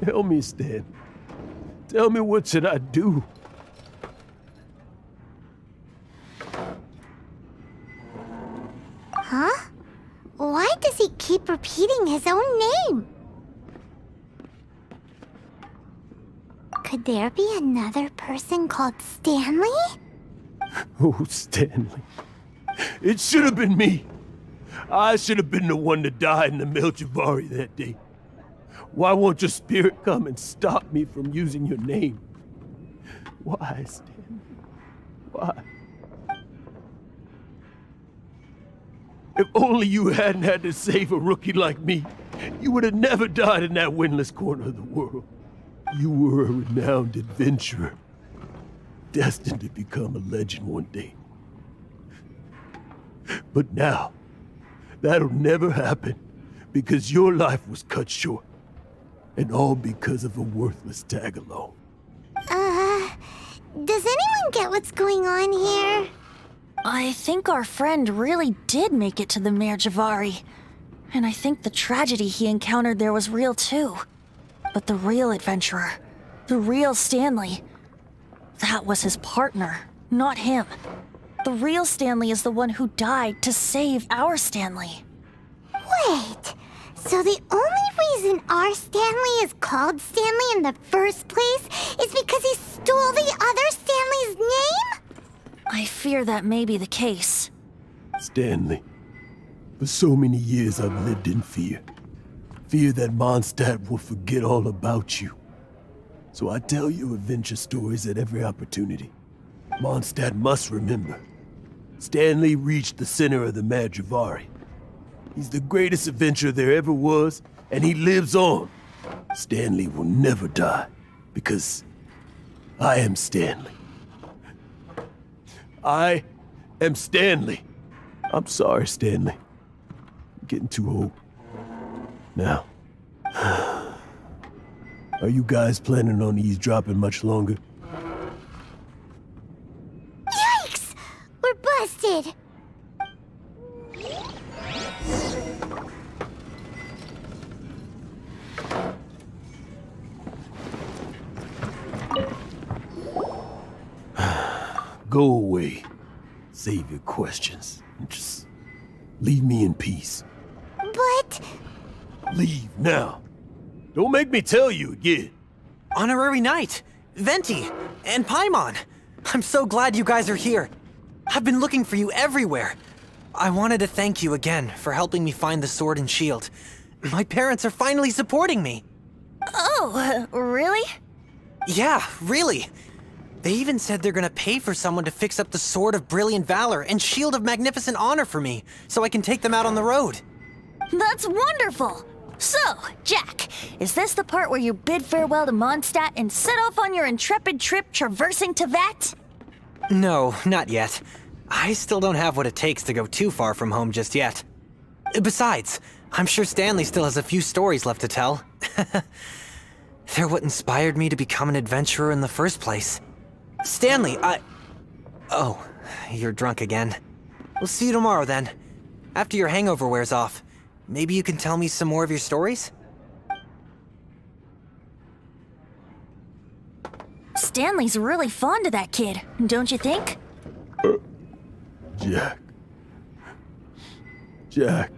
Tell me, Stan. Tell me, what should I do? Huh? Why does he keep repeating his own name? Could there be another person called Stanley? Oh, Stanley. It should have been me. I should have been the one that died in the Melchivari that day. Why won't your spirit come and stop me from using your name? Why, Stanley? Why? If only you hadn't had to save a rookie like me, you would have never died in that windless corner of the world. You were a renowned adventurer, destined to become a legend one day. But now, that'll never happen because your life was cut short. And all because of a worthless tag-along. Does anyone get what's going on here? I think our friend really did make it to the Mare Javari. And I think the tragedy he encountered there was real too. But the real adventurer, the real Stanley, that was his partner, not him. The real Stanley is the one who died to save our Stanley. Wait, so the only reason our Stanley is called Stanley in the first place is because he stole the other Stanley's name? I fear that may be the case. Stanley, for so many years I've lived in fear. Fear that Mondstadt will forget all about you. So I tell you adventure stories at every opportunity. Mondstadt must remember. Stanley reached the center of the Mare Javari. He's the greatest adventurer there ever was, and he lives on. Stanley will never die, because I am Stanley. I am Stanley. I'm sorry, Stanley. I'm getting too old. Now, are you guys planning on eavesdropping much longer? Yikes! We're busted! Go away. Save your questions. And just leave me in peace. But... Leave now. Don't make me tell you again. Honorary Knight, Venti, and Paimon. I'm so glad you guys are here. I've been looking for you everywhere. I wanted to thank you again for helping me find the sword and shield. My parents are finally supporting me. Oh, really? Yeah, really. They even said they're gonna pay for someone to fix up the Sword of Brilliant Valor and Shield of Magnificent Honor for me, so I can take them out on the road. That's wonderful! So, Jack, is this the part where you bid farewell to Mondstadt and set off on your intrepid trip traversing Tevat? No, not yet. I still don't have what it takes to go too far from home just yet. Besides, I'm sure Stanley still has a few stories left to tell. They're what inspired me to become an adventurer in the first place. Stanley, Oh, you're drunk again. We'll see you tomorrow then. After your hangover wears off. Maybe you can tell me some more of your stories? Stanley's really fond of that kid, don't you think? Jack. Jack.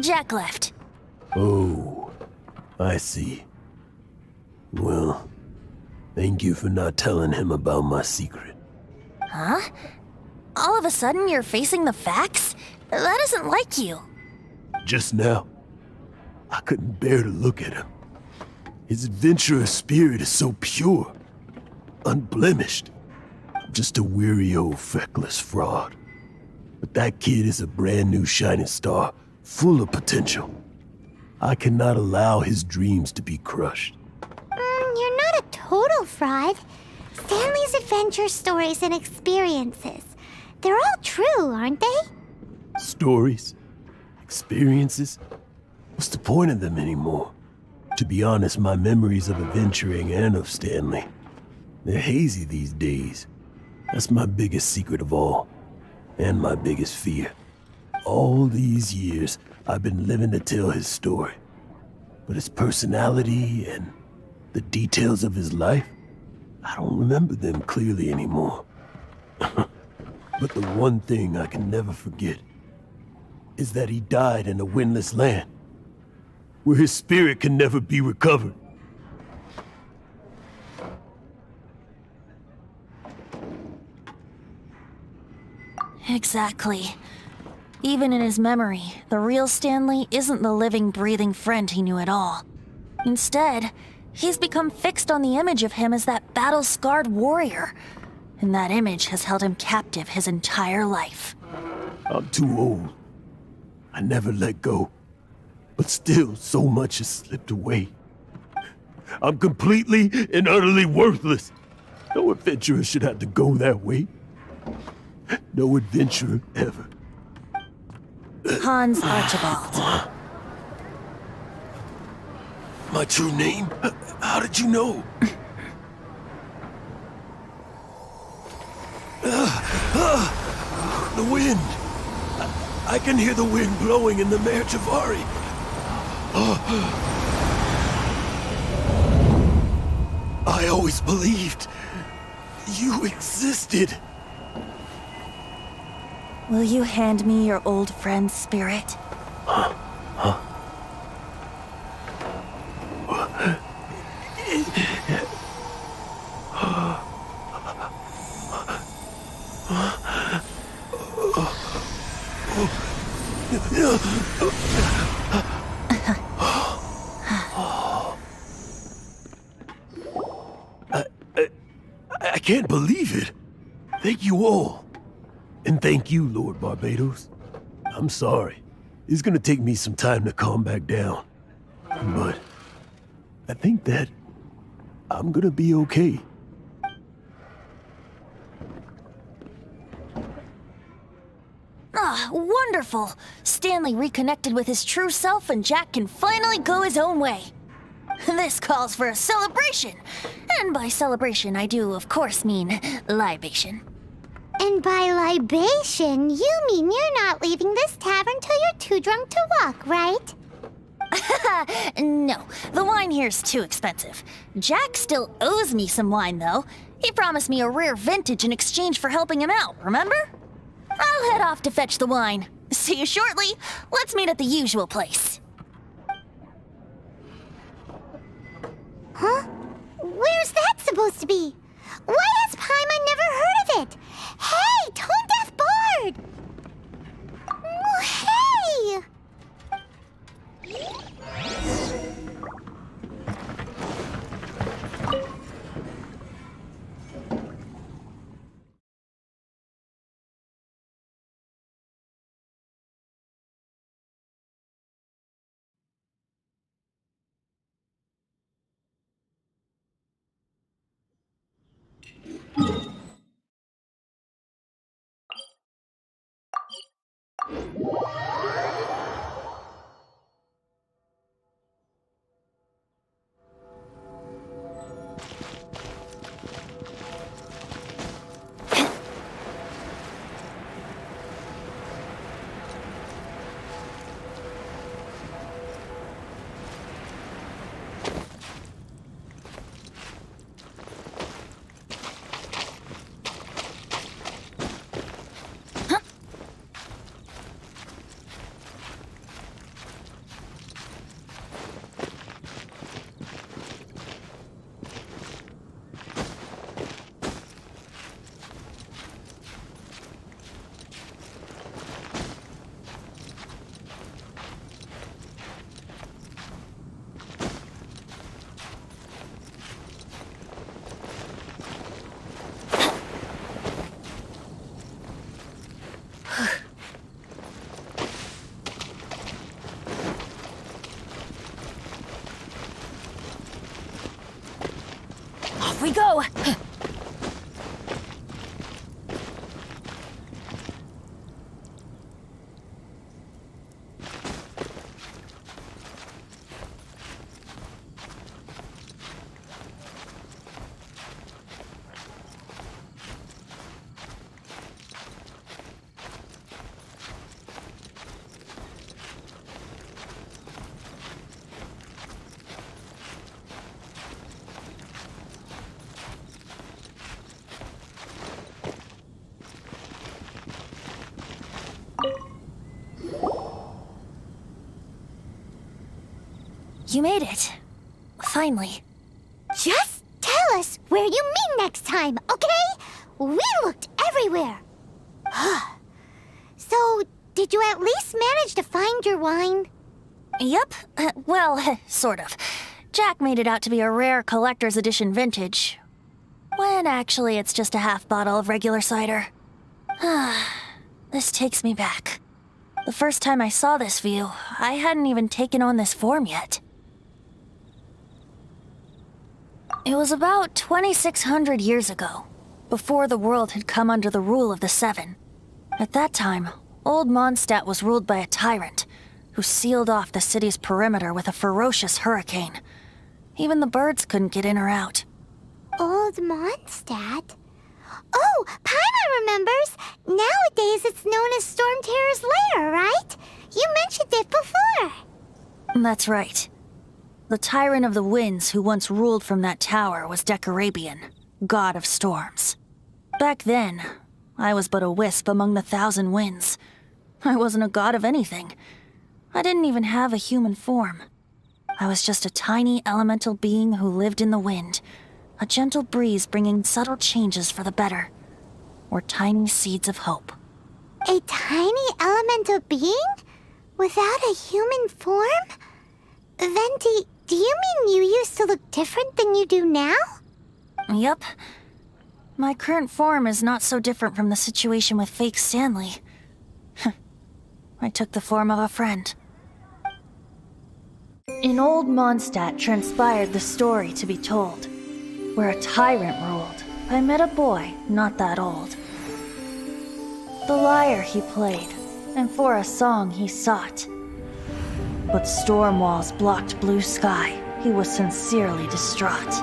Jack left. Oh, I see. Well, thank you for not telling him about my secret. Huh? All of a sudden you're facing the facts? That isn't like you. Just now, I couldn't bear to look at him. His adventurous spirit is so pure, unblemished. I'm just a weary old feckless fraud. But that kid is a brand new shining star, full of potential. I cannot allow his dreams to be crushed. You're not a total fraud. Stanley's adventure stories and experiences. They're all true, aren't they? Stories? Experiences? What's the point of them anymore? To be honest, my memories of adventuring and of Stanley, they're hazy these days. That's my biggest secret of all, and my biggest fear. All these years, I've been living to tell his story. But his personality and the details of his life, I don't remember them clearly anymore. But the one thing I can never forget is that he died in a windless land, where his spirit can never be recovered. Exactly. Even in his memory, the real Stanley isn't the living, breathing friend he knew at all. Instead, he's become fixed on the image of him as that battle-scarred warrior. And that image has held him captive his entire life. I'm too old. I never let go. But still, so much has slipped away. I'm completely and utterly worthless. No adventurer should have to go that way. No adventurer ever. Hans Archibald. My true name? How did you know? The wind. I can hear the wind blowing in the Mare Javari. I always believed you existed. Will you hand me your old friend's spirit? I can't believe it. Thank you all. And thank you, Lord Barbados. I'm sorry. It's gonna take me some time to calm back down. But I think that I'm gonna be okay. Ah, wonderful! Stanley reconnected with his true self and Jack can finally go his own way. This calls for a celebration. And by celebration, I do, of course, mean libation. And by libation, you mean you're not leaving this tavern till you're too drunk to walk, right? No, the wine here's too expensive. Jack still owes me some wine, though. He promised me a rare vintage in exchange for helping him out, remember? I'll head off to fetch the wine. See you shortly. Let's meet at the usual place. Huh? Where's that supposed to be? Why has Paimon never heard of it? Hey, Tone Deaf Bard! Oh, hey! Off we go! You made it. Finally. Just tell us where you meet next time, okay? We looked everywhere. So, did you at least manage to find your wine? Yep. Well, sort of. Jack made it out to be a rare collector's edition vintage, when actually it's just a half bottle of regular cider. This takes me back. The first time I saw this view, I hadn't even taken on this form yet. It was about 2,600 years ago, before the world had come under the rule of the Seven. At that time, Old Mondstadt was ruled by a tyrant who sealed off the city's perimeter with a ferocious hurricane. Even the birds couldn't get in or out. Old Mondstadt? Oh, Paimon remembers! Nowadays it's known as Storm Terror's lair, right? You mentioned it before. That's right. The Tyrant of the Winds who once ruled from that tower was Decarabian, god of storms. Back then, I was but a wisp among the 1,000 winds. I wasn't a god of anything. I didn't even have a human form. I was just a tiny elemental being who lived in the wind, a gentle breeze bringing subtle changes for the better, or tiny seeds of hope. A tiny elemental being? Without a human form? Venti, do you mean you used to look different than you do now? Yep. My current form is not so different from the situation with fake Stanley. I took the form of a friend. In Old Mondstadt transpired the story to be told, where a tyrant ruled. I met a boy not that old. The lyre he played, and for a song he sought. But storm walls blocked blue sky. He was sincerely distraught.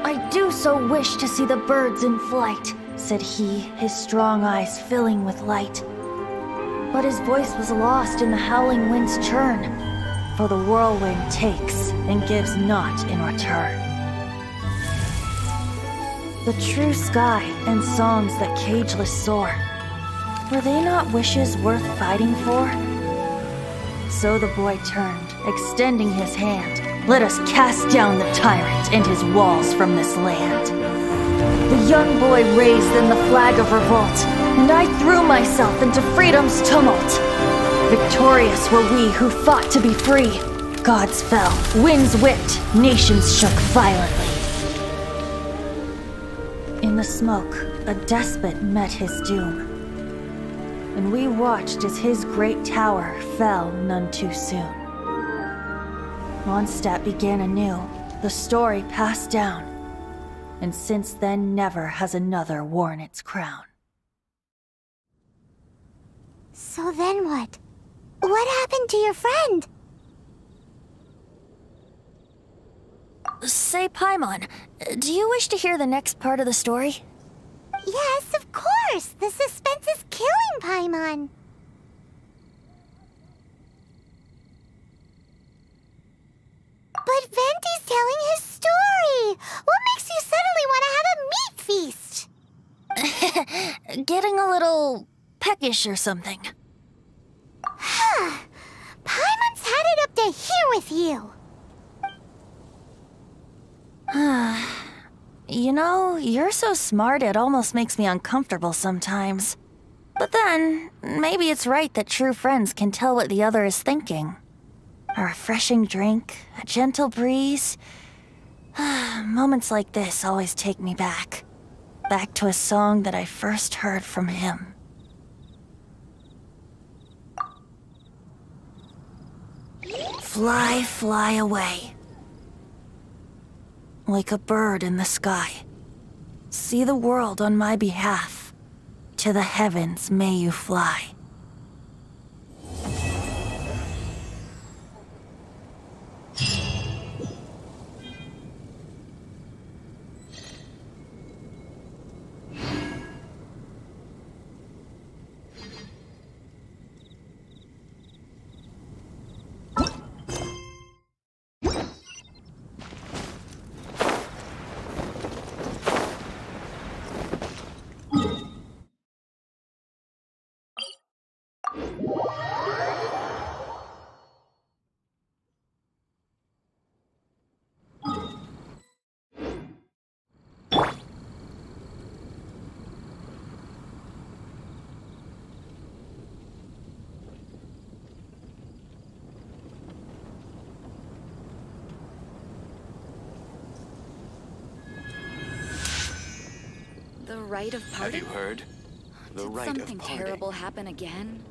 I do so wish to see the birds in flight, said he, his strong eyes filling with light. But his voice was lost in the howling wind's churn, for the whirlwind takes and gives not in return. The true sky and songs that cageless soar, were they not wishes worth fighting for? So the boy turned, extending his hand. Let us cast down the tyrant and his walls from this land. The young boy raised then the flag of revolt, and I threw myself into freedom's tumult. Victorious were we who fought to be free. Gods fell, winds whipped, nations shook violently. In the smoke, a despot met his doom, and we watched as his great tower fell none too soon. Mondstadt began anew, the story passed down, and since then never has another worn its crown. So then what? What happened to your friend? Say, Paimon, do you wish to hear the next part of the story? Yes, of course! The suspense is killing Paimon! But Venti's telling his story! What makes you suddenly want to have a meat feast? Getting a little peckish or something. Paimon's had it up to here with you! You know, you're so smart it almost makes me uncomfortable sometimes. But then, maybe it's right that true friends can tell what the other is thinking. A refreshing drink, a gentle breeze. Moments like this always take me back. Back to a song that I first heard from him. Fly, fly away. Like a bird in the sky. See the world on my behalf. To the heavens may you fly. rite of Have parting? you heard? The Did rite of something parting. terrible happen again?